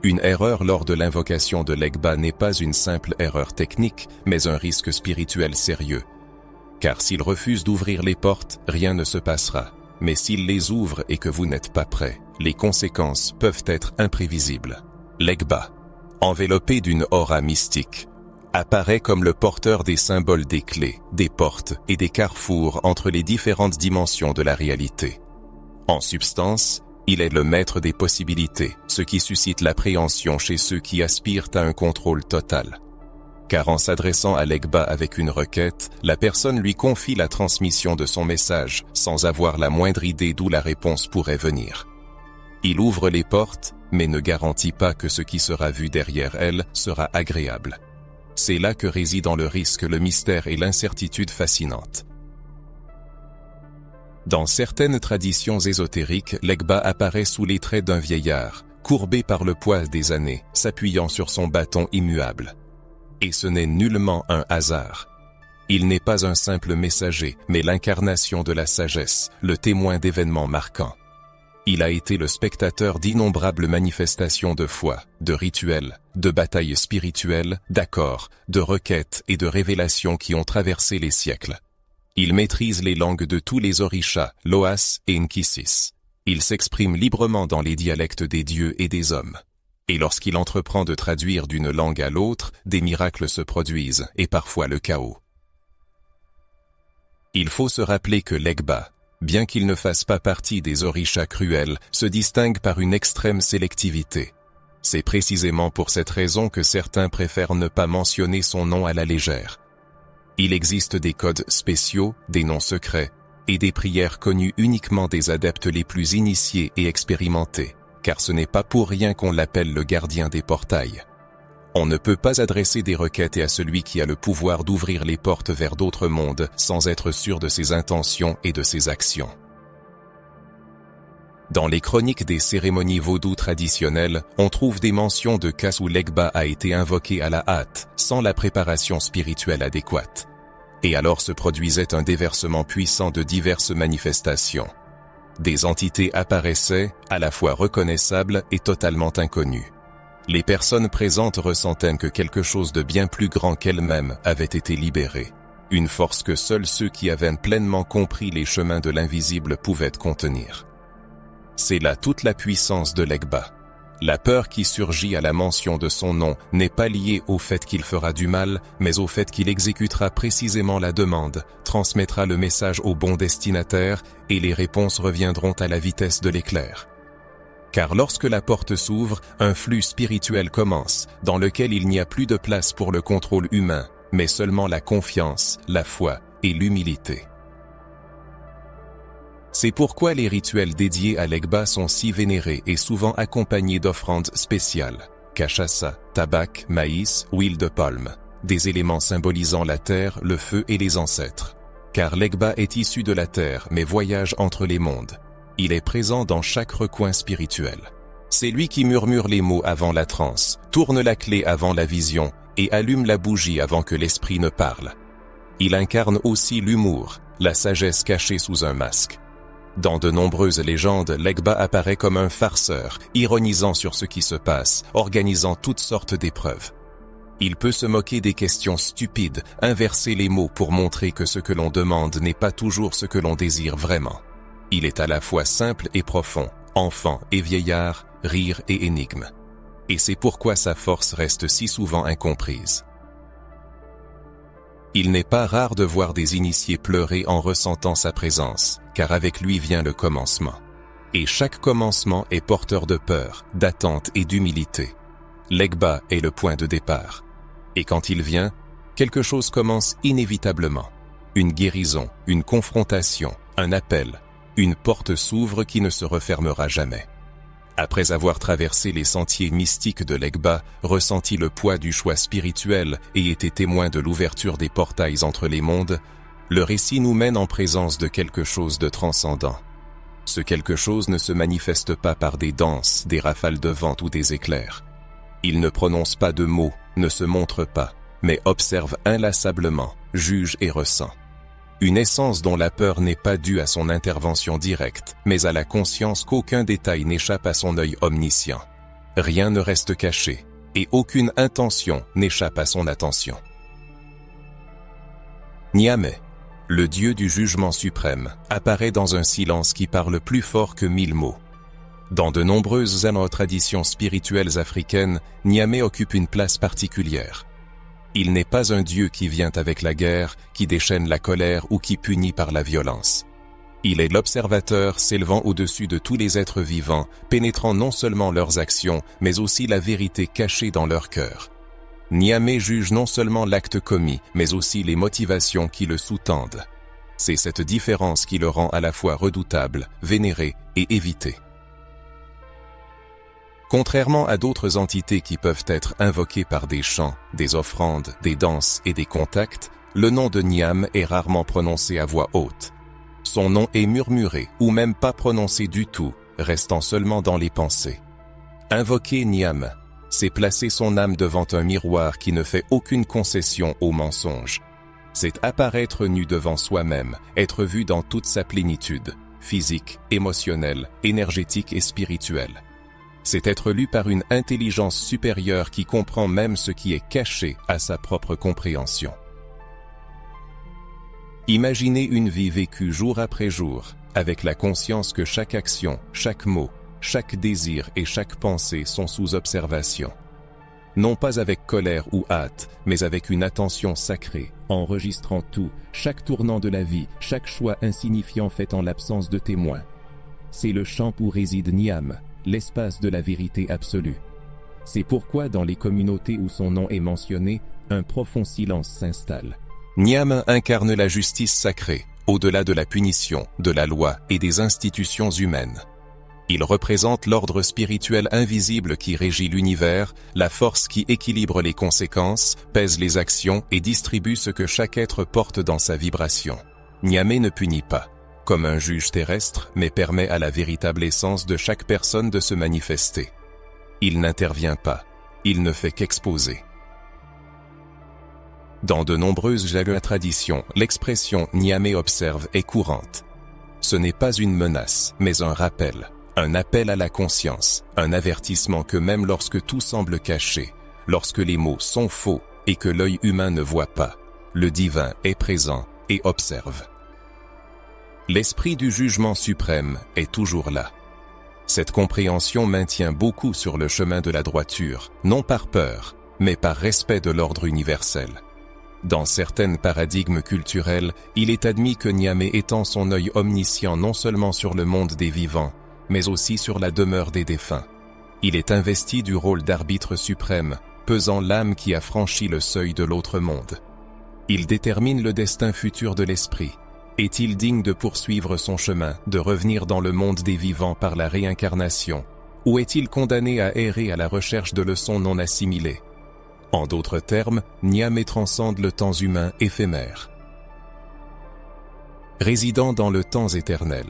Une erreur lors de l'invocation de Legba n'est pas une simple erreur technique, mais un risque spirituel sérieux. Car s'il refuse d'ouvrir les portes, rien ne se passera. Mais s'il les ouvre et que vous n'êtes pas prêt, les conséquences peuvent être imprévisibles. Legba, enveloppé d'une aura mystique, apparaît comme le porteur des symboles des clés, des portes et des carrefours entre les différentes dimensions de la réalité. En substance, il est le maître des possibilités, ce qui suscite l'appréhension chez ceux qui aspirent à un contrôle total. Car en s'adressant à Legba avec une requête, la personne lui confie la transmission de son message, sans avoir la moindre idée d'où la réponse pourrait venir. Il ouvre les portes, mais ne garantit pas que ce qui sera vu derrière elle sera agréable. C'est là que résident le risque, le mystère et l'incertitude fascinante. Dans certaines traditions ésotériques, Legba apparaît sous les traits d'un vieillard, courbé par le poids des années, s'appuyant sur son bâton immuable. Et ce n'est nullement un hasard. Il n'est pas un simple messager, mais l'incarnation de la sagesse, le témoin d'événements marquants. Il a été le spectateur d'innombrables manifestations de foi, de rituels, de batailles spirituelles, d'accords, de requêtes et de révélations qui ont traversé les siècles. Il maîtrise les langues de tous les orishas, Loas et Nkisis. Il s'exprime librement dans les dialectes des dieux et des hommes. Et lorsqu'il entreprend de traduire d'une langue à l'autre, des miracles se produisent, et parfois le chaos. Il faut se rappeler que Legba, bien qu'il ne fasse pas partie des orishas cruels, se distingue par une extrême sélectivité. C'est précisément pour cette raison que certains préfèrent ne pas mentionner son nom à la légère. Il existe des codes spéciaux, des noms secrets, et des prières connues uniquement des adeptes les plus initiés et expérimentés, car ce n'est pas pour rien qu'on l'appelle le gardien des portails. On ne peut pas adresser des requêtes à celui qui a le pouvoir d'ouvrir les portes vers d'autres mondes sans être sûr de ses intentions et de ses actions. Dans les chroniques des cérémonies vaudou traditionnelles, on trouve des mentions de cas où Legba a été invoqué à la hâte, sans la préparation spirituelle adéquate. Et alors se produisait un déversement puissant de diverses manifestations. Des entités apparaissaient, à la fois reconnaissables et totalement inconnues. Les personnes présentes ressentaient que quelque chose de bien plus grand qu'elles-mêmes avait été libéré. Une force que seuls ceux qui avaient pleinement compris les chemins de l'invisible pouvaient contenir. C'est là toute la puissance de Legba. La peur qui surgit à la mention de son nom n'est pas liée au fait qu'il fera du mal, mais au fait qu'il exécutera précisément la demande, transmettra le message au bon destinataire et les réponses reviendront à la vitesse de l'éclair. Car lorsque la porte s'ouvre, un flux spirituel commence, dans lequel il n'y a plus de place pour le contrôle humain, mais seulement la confiance, la foi et l'humilité. C'est pourquoi les rituels dédiés à Legba sont si vénérés et souvent accompagnés d'offrandes spéciales, cachaça, tabac, maïs, huile de palme, des éléments symbolisant la terre, le feu et les ancêtres. Car Legba est issu de la terre mais voyage entre les mondes. Il est présent dans chaque recoin spirituel. C'est lui qui murmure les mots avant la transe, tourne la clé avant la vision et allume la bougie avant que l'esprit ne parle. Il incarne aussi l'humour, la sagesse cachée sous un masque. Dans de nombreuses légendes, Legba apparaît comme un farceur, ironisant sur ce qui se passe, organisant toutes sortes d'épreuves. Il peut se moquer des questions stupides, inverser les mots pour montrer que ce que l'on demande n'est pas toujours ce que l'on désire vraiment. Il est à la fois simple et profond, enfant et vieillard, rire et énigme. Et c'est pourquoi sa force reste si souvent incomprise. Il n'est pas rare de voir des initiés pleurer en ressentant sa présence, car avec lui vient le commencement. Et chaque commencement est porteur de peur, d'attente et d'humilité. Legba est le point de départ. Et quand il vient, quelque chose commence inévitablement. Une guérison, une confrontation, un appel, une porte s'ouvre qui ne se refermera jamais. Après avoir traversé les sentiers mystiques de Legba, ressenti le poids du choix spirituel et été témoin de l'ouverture des portails entre les mondes, le récit nous mène en présence de quelque chose de transcendant. Ce quelque chose ne se manifeste pas par des danses, des rafales de vent ou des éclairs. Il ne prononce pas de mots, ne se montre pas, mais observe inlassablement, juge et ressent. Une essence dont la peur n'est pas due à son intervention directe, mais à la conscience qu'aucun détail n'échappe à son œil omniscient. Rien ne reste caché, et aucune intention n'échappe à son attention. Niamey, le dieu du jugement suprême, apparaît dans un silence qui parle plus fort que 1000 mots. Dans de nombreuses traditions spirituelles africaines, Niamey occupe une place particulière. Il n'est pas un dieu qui vient avec la guerre, qui déchaîne la colère ou qui punit par la violence. Il est l'observateur s'élevant au-dessus de tous les êtres vivants, pénétrant non seulement leurs actions, mais aussi la vérité cachée dans leur cœur. Niamey juge non seulement l'acte commis, mais aussi les motivations qui le sous-tendent. C'est cette différence qui le rend à la fois redoutable, vénéré et évité. Contrairement à d'autres entités qui peuvent être invoquées par des chants, des offrandes, des danses et des contacts, le nom de Niam est rarement prononcé à voix haute. Son nom est murmuré ou même pas prononcé du tout, restant seulement dans les pensées. Invoquer Niam, c'est placer son âme devant un miroir qui ne fait aucune concession au mensonge. C'est apparaître nu devant soi-même, être vu dans toute sa plénitude, physique, émotionnelle, énergétique et spirituelle. C'est être lu par une intelligence supérieure qui comprend même ce qui est caché à sa propre compréhension. Imaginez une vie vécue jour après jour, avec la conscience que chaque action, chaque mot, chaque désir et chaque pensée sont sous observation. Non pas avec colère ou hâte, mais avec une attention sacrée, enregistrant tout, chaque tournant de la vie, chaque choix insignifiant fait en l'absence de témoins. C'est le champ où réside Niam, l'espace de la vérité absolue. C'est pourquoi dans les communautés où son nom est mentionné, un profond silence s'installe. Niam incarne la justice sacrée, au-delà de la punition, de la loi et des institutions humaines. Il représente l'ordre spirituel invisible qui régit l'univers, la force qui équilibre les conséquences, pèse les actions et distribue ce que chaque être porte dans sa vibration. Niamey ne punit pas. comme un juge terrestre, mais permet à la véritable essence de chaque personne de se manifester. Il n'intervient pas, il ne fait qu'exposer. Dans de nombreuses traditions, l'expression « Niamey observe » est courante. Ce n'est pas une menace, mais un rappel, un appel à la conscience, un avertissement que même lorsque tout semble caché, lorsque les mots sont faux et que l'œil humain ne voit pas, le divin est présent et observe. L'esprit du jugement suprême est toujours là. Cette compréhension maintient beaucoup sur le chemin de la droiture, non par peur, mais par respect de l'ordre universel. Dans certains paradigmes culturels, il est admis que Niamey étend son œil omniscient non seulement sur le monde des vivants, mais aussi sur la demeure des défunts. Il est investi du rôle d'arbitre suprême, pesant l'âme qui a franchi le seuil de l'autre monde. Il détermine le destin futur de l'esprit. Est-il digne de poursuivre son chemin, de revenir dans le monde des vivants par la réincarnation, ou est-il condamné à errer à la recherche de leçons non assimilées? En d'autres termes, Niamey transcende le temps humain éphémère. Résidant dans le temps éternel,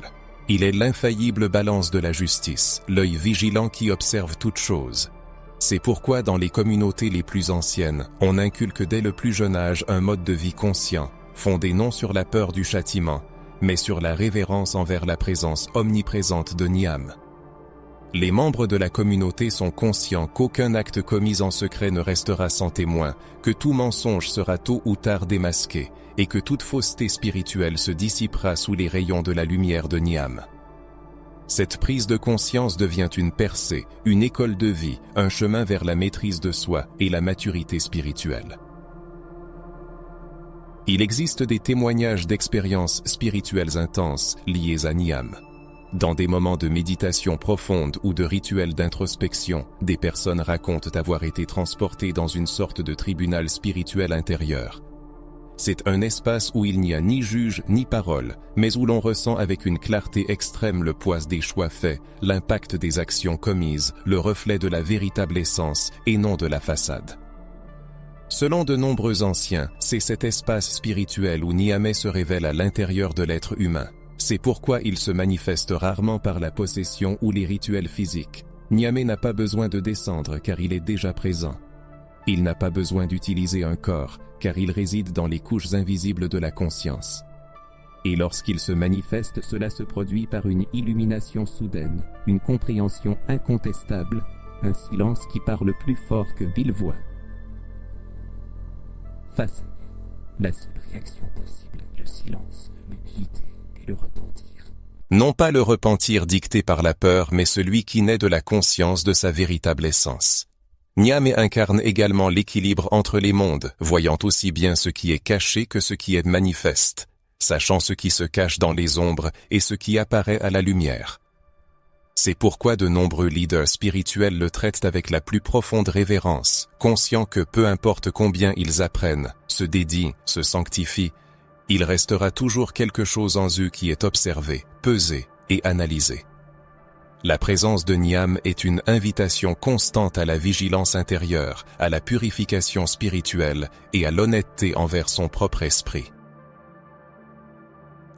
il est l'infaillible balance de la justice, l'œil vigilant qui observe toutes choses. C'est pourquoi dans les communautés les plus anciennes, on inculque dès le plus jeune âge un mode de vie conscient, fondé non sur la peur du châtiment, mais sur la révérence envers la présence omniprésente de Niam. Les membres de la communauté sont conscients qu'aucun acte commis en secret ne restera sans témoin, que tout mensonge sera tôt ou tard démasqué, et que toute fausseté spirituelle se dissipera sous les rayons de la lumière de Niam. Cette prise de conscience devient une percée, une école de vie, un chemin vers la maîtrise de soi et la maturité spirituelle. Il existe des témoignages d'expériences spirituelles intenses liées à Niam. Dans des moments de méditation profonde ou de rituels d'introspection, des personnes racontent avoir été transportées dans une sorte de tribunal spirituel intérieur. C'est un espace où il n'y a ni juge ni parole, mais où l'on ressent avec une clarté extrême le poids des choix faits, l'impact des actions commises, le reflet de la véritable essence et non de la façade. Selon de nombreux anciens, c'est cet espace spirituel où Niamey se révèle à l'intérieur de l'être humain. C'est pourquoi il se manifeste rarement par la possession ou les rituels physiques. Niamey n'a pas besoin de descendre car il est déjà présent. Il n'a pas besoin d'utiliser un corps car il réside dans les couches invisibles de la conscience. Et lorsqu'il se manifeste, cela se produit par une illumination soudaine, une compréhension incontestable, un silence qui parle plus fort que 1000 voix. Face à la seule réaction possible est le silence, l'humilité et le repentir. Non pas le repentir dicté par la peur, mais celui qui naît de la conscience de sa véritable essence. Niamey incarne également l'équilibre entre les mondes, voyant aussi bien ce qui est caché que ce qui est manifeste, sachant ce qui se cache dans les ombres et ce qui apparaît à la lumière. C'est pourquoi de nombreux leaders spirituels le traitent avec la plus profonde révérence, conscients que peu importe combien ils apprennent, se dédient, se sanctifient, il restera toujours quelque chose en eux qui est observé, pesé et analysé. La présence de Niam est une invitation constante à la vigilance intérieure, à la purification spirituelle et à l'honnêteté envers son propre esprit.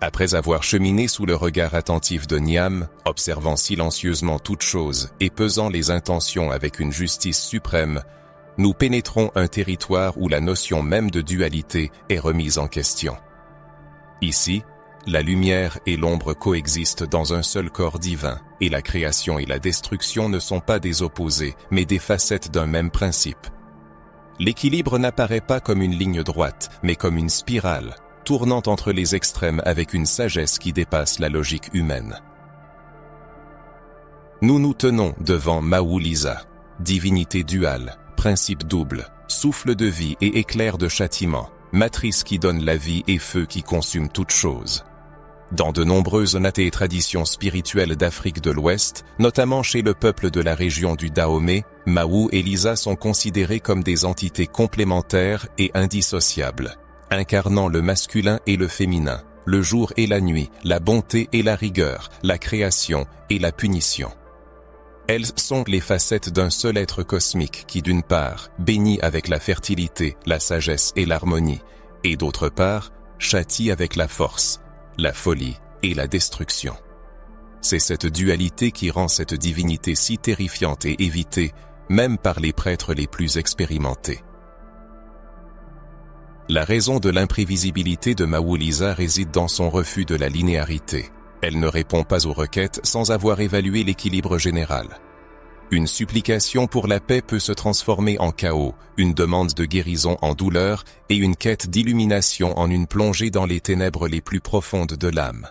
Après avoir cheminé sous le regard attentif de Niam, observant silencieusement toutes choses et pesant les intentions avec une justice suprême, nous pénétrons un territoire où la notion même de dualité est remise en question. Ici, la lumière et l'ombre coexistent dans un seul corps divin, et la création et la destruction ne sont pas des opposés, mais des facettes d'un même principe. L'équilibre n'apparaît pas comme une ligne droite, mais comme une spirale, tournant entre les extrêmes avec une sagesse qui dépasse la logique humaine. Nous nous tenons devant Maou Lisa, divinité duale, principe double, souffle de vie et éclair de châtiment, matrice qui donne la vie et feu qui consume toute chose. Dans de nombreuses traditions spirituelles d'Afrique de l'Ouest, notamment chez le peuple de la région du Dahomey, Maou et Lisa sont considérés comme des entités complémentaires et indissociables, incarnant le masculin et le féminin, le jour et la nuit, la bonté et la rigueur, la création et la punition. Elles sont les facettes d'un seul être cosmique qui, d'une part, bénit avec la fertilité, la sagesse et l'harmonie, et d'autre part, châtie avec la force, la folie et la destruction. C'est cette dualité qui rend cette divinité si terrifiante et évitée, même par les prêtres les plus expérimentés. La raison de l'imprévisibilité de Mawuliza réside dans son refus de la linéarité. Elle ne répond pas aux requêtes sans avoir évalué l'équilibre général. Une supplication pour la paix peut se transformer en chaos, une demande de guérison en douleur et une quête d'illumination en une plongée dans les ténèbres les plus profondes de l'âme.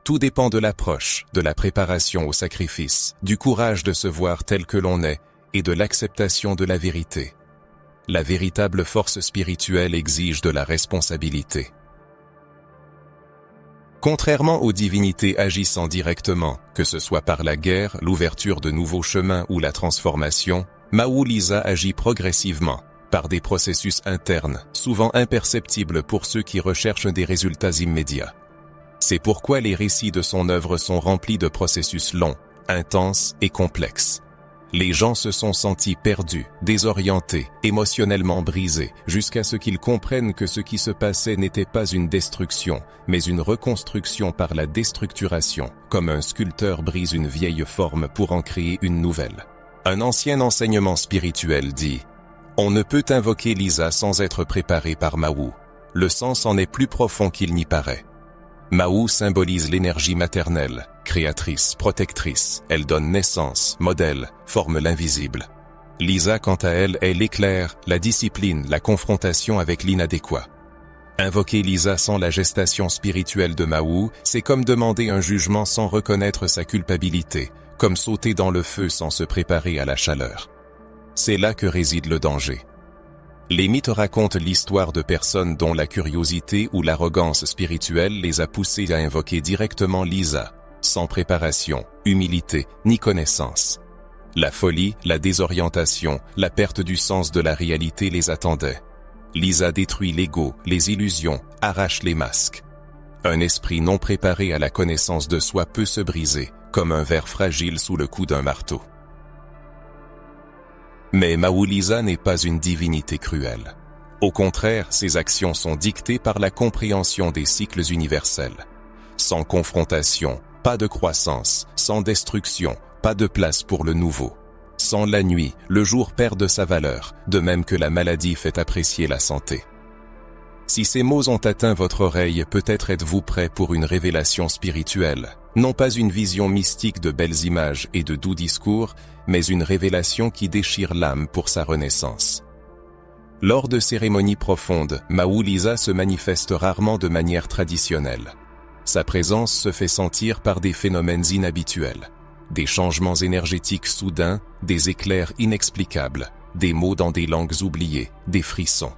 Tout dépend de l'approche, de la préparation au sacrifice, du courage de se voir tel que l'on est et de l'acceptation de la vérité. La véritable force spirituelle exige de la responsabilité. Contrairement aux divinités agissant directement, que ce soit par la guerre, l'ouverture de nouveaux chemins ou la transformation, Mawuliza agit progressivement, par des processus internes, souvent imperceptibles pour ceux qui recherchent des résultats immédiats. C'est pourquoi les récits de son œuvre sont remplis de processus longs, intenses et complexes. Les gens se sont sentis perdus, désorientés, émotionnellement brisés, jusqu'à ce qu'ils comprennent que ce qui se passait n'était pas une destruction, mais une reconstruction par la déstructuration, comme un sculpteur brise une vieille forme pour en créer une nouvelle. Un ancien enseignement spirituel dit « On ne peut invoquer Lisa sans être préparé par Mawu. Le sens en est plus profond qu'il n'y paraît. » Mawu symbolise l'énergie maternelle, créatrice, protectrice. Elle donne naissance, modèle, forme l'invisible. Lisa, quant à elle, est l'éclair, la discipline, la confrontation avec l'inadéquat. Invoquer Lisa sans la gestation spirituelle de Mawu, c'est comme demander un jugement sans reconnaître sa culpabilité, comme sauter dans le feu sans se préparer à la chaleur. C'est là que réside le danger. Les mythes racontent l'histoire de personnes dont la curiosité ou l'arrogance spirituelle les a poussés à invoquer directement Lisa, sans préparation, humilité, ni connaissance. La folie, la désorientation, la perte du sens de la réalité les attendaient. Lisa détruit l'ego, les illusions, arrache les masques. Un esprit non préparé à la connaissance de soi peut se briser, comme un verre fragile sous le coup d'un marteau. Mais Mawuliza n'est pas une divinité cruelle. Au contraire, ses actions sont dictées par la compréhension des cycles universels. Sans confrontation, pas de croissance, sans destruction, pas de place pour le nouveau. Sans la nuit, le jour perd de sa valeur, de même que la maladie fait apprécier la santé. Si ces mots ont atteint votre oreille, peut-être êtes-vous prêt pour une révélation spirituelle. Non pas une vision mystique de belles images et de doux discours, mais une révélation qui déchire l'âme pour sa renaissance. Lors de cérémonies profondes, Mawuliza se manifeste rarement de manière traditionnelle. Sa présence se fait sentir par des phénomènes inhabituels. Des changements énergétiques soudains, des éclairs inexplicables, des mots dans des langues oubliées, des frissons.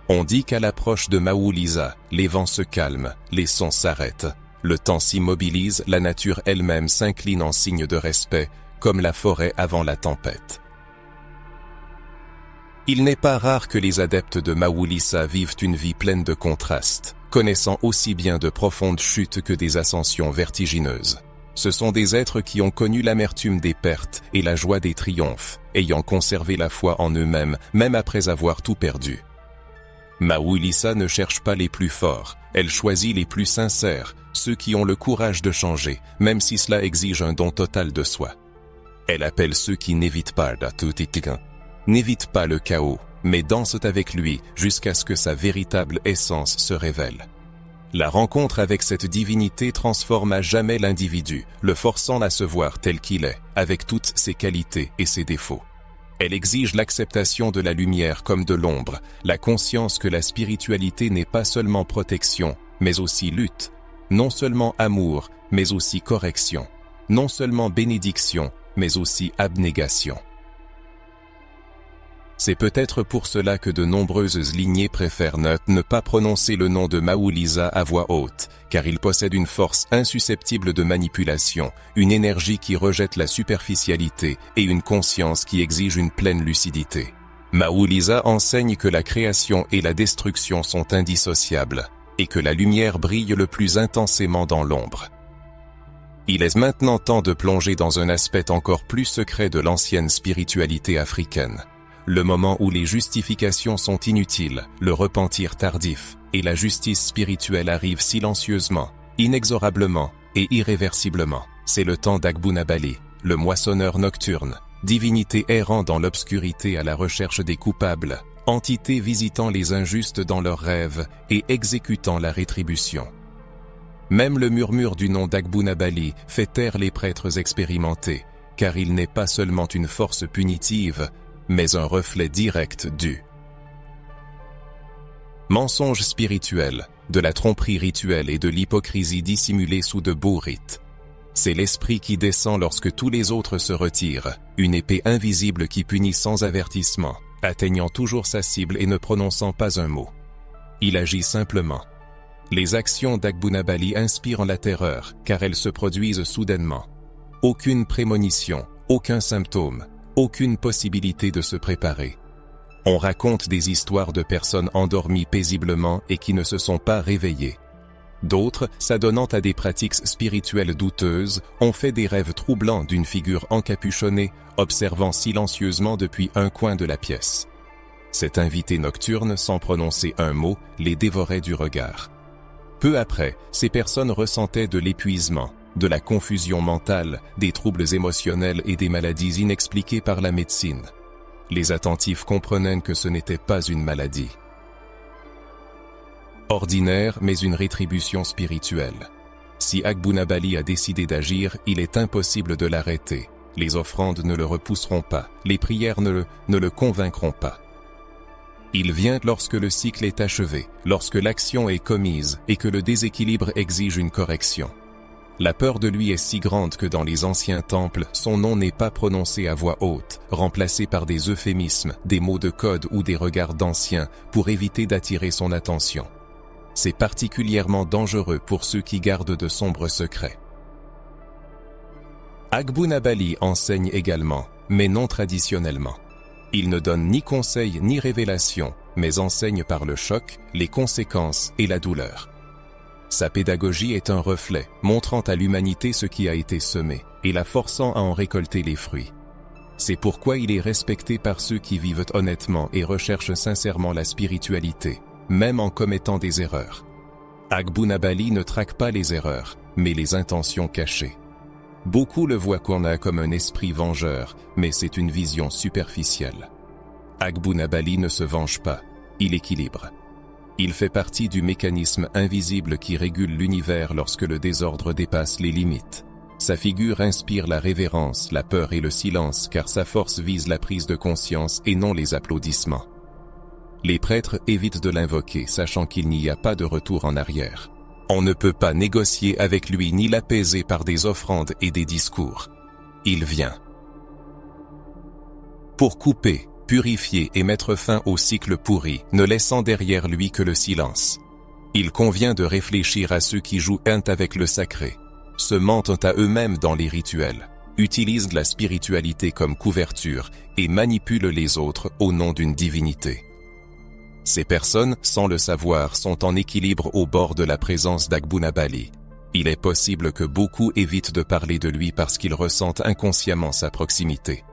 On dit qu'à l'approche de Mawuliza, les vents se calment, les sons s'arrêtent. Le temps s'immobilise, la nature elle-même s'incline en signe de respect, comme la forêt avant la tempête. Il n'est pas rare que les adeptes de Mawuliza vivent une vie pleine de contrastes, connaissant aussi bien de profondes chutes que des ascensions vertigineuses. Ce sont des êtres qui ont connu l'amertume des pertes et la joie des triomphes, ayant conservé la foi en eux-mêmes, même après avoir tout perdu. Mawuliza ne cherche pas les plus forts, elle choisit les plus sincères, ceux qui ont le courage de changer, même si cela exige un don total de soi. Elle appelle ceux qui n'évitent pas n'évitent pas le chaos, mais dansent avec lui jusqu'à ce que sa véritable essence se révèle. La rencontre avec cette divinité transforme à jamais l'individu, le forçant à se voir tel qu'il est, avec toutes ses qualités et ses défauts. Elle exige l'acceptation de la lumière comme de l'ombre, la conscience que la spiritualité n'est pas seulement protection, mais aussi lutte, non seulement amour, mais aussi correction, non seulement bénédiction, mais aussi abnégation. C'est peut-être pour cela que de nombreuses lignées préfèrent ne pas prononcer le nom de Mawuliza à voix haute, car il possède une force insusceptible de manipulation, une énergie qui rejette la superficialité et une conscience qui exige une pleine lucidité. Mawuliza enseigne que la création et la destruction sont indissociables, et que la lumière brille le plus intensément dans l'ombre. Il est maintenant temps de plonger dans un aspect encore plus secret de l'ancienne spiritualité africaine. Le moment où les justifications sont inutiles, le repentir tardif et la justice spirituelle arrivent silencieusement, Inexorablement et irréversiblement, c'est le temps d'Agbunabali, le moissonneur nocturne, divinité errant dans l'obscurité à la recherche des coupables, entité visitant les injustes dans leurs rêves et exécutant la rétribution. Même le murmure du nom d'Agbunabali fait taire les prêtres expérimentés, car il n'est pas seulement une force punitive, mais un reflet direct du mensonge spirituel, de la tromperie rituelle et de l'hypocrisie dissimulée sous de beaux rites. C'est l'esprit qui descend lorsque tous les autres se retirent, une épée invisible qui punit sans avertissement, atteignant toujours sa cible et ne prononçant pas un mot. Il agit simplement. Les actions d'Agbunabali inspirent la terreur, car elles se produisent soudainement. Aucune prémonition, aucun symptôme, aucune possibilité de se préparer. On raconte des histoires de personnes endormies paisiblement et qui ne se sont pas réveillées. D'autres, s'adonnant à des pratiques spirituelles douteuses, ont fait des rêves troublants d'une figure encapuchonnée, observant silencieusement depuis un coin de la pièce. Cet invité nocturne, sans prononcer un mot, les dévorait du regard. Peu après, ces personnes ressentaient de l'épuisement, de la confusion mentale, des troubles émotionnels et des maladies inexpliquées par la médecine. Les attentifs comprenaient que ce n'était pas une maladie ordinaire, mais une rétribution spirituelle. Si Agbunabali a décidé d'agir, il est impossible de l'arrêter. Les offrandes ne le repousseront pas, les prières ne le convaincront pas. Il vient lorsque le cycle est achevé, lorsque l'action est commise et que le déséquilibre exige une correction. La peur de lui est si grande que dans les anciens temples, son nom n'est pas prononcé à voix haute, remplacé par des euphémismes, des mots de code ou des regards d'anciens pour éviter d'attirer son attention. C'est particulièrement dangereux pour ceux qui gardent de sombres secrets. Agbunabali enseigne également, mais non traditionnellement. Il ne donne ni conseil ni révélation, mais enseigne par le choc, les conséquences et la douleur. Sa pédagogie est un reflet, montrant à l'humanité ce qui a été semé, et la forçant à en récolter les fruits. C'est pourquoi il est respecté par ceux qui vivent honnêtement et recherchent sincèrement la spiritualité, même en commettant des erreurs. Agbunabali ne traque pas les erreurs, mais les intentions cachées. Beaucoup le voient comme un esprit vengeur, mais c'est une vision superficielle. Agbunabali ne se venge pas, il équilibre. Il fait partie du mécanisme invisible qui régule l'univers lorsque le désordre dépasse les limites. Sa figure inspire la révérence, la peur et le silence, car sa force vise la prise de conscience et non les applaudissements. Les prêtres évitent de l'invoquer, sachant qu'il n'y a pas de retour en arrière. On ne peut pas négocier avec lui ni l'apaiser par des offrandes et des discours. Il vient pour couper, purifier et mettre fin au cycle pourri, ne laissant derrière lui que le silence. Il convient de réfléchir à ceux qui jouent avec le sacré, se mentent à eux-mêmes dans les rituels, utilisent la spiritualité comme couverture et manipulent les autres au nom d'une divinité. Ces personnes, sans le savoir, sont en équilibre au bord de la présence d'Agbunabali. Il est possible que beaucoup évitent de parler de lui parce qu'ils ressentent inconsciemment sa proximité.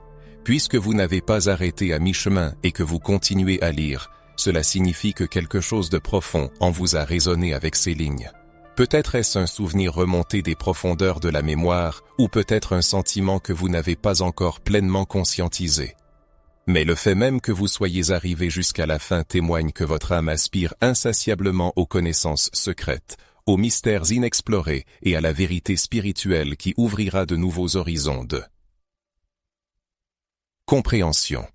Puisque vous n'avez pas arrêté à mi-chemin et que vous continuez à lire, cela signifie que quelque chose de profond en vous a résonné avec ces lignes. Peut-être est-ce un souvenir remonté des profondeurs de la mémoire, ou peut-être un sentiment que vous n'avez pas encore pleinement conscientisé. Mais le fait même que vous soyez arrivé jusqu'à la fin témoigne que votre âme aspire insatiablement aux connaissances secrètes, aux mystères inexplorés et à la vérité spirituelle qui ouvrira de nouveaux horizons de compréhension.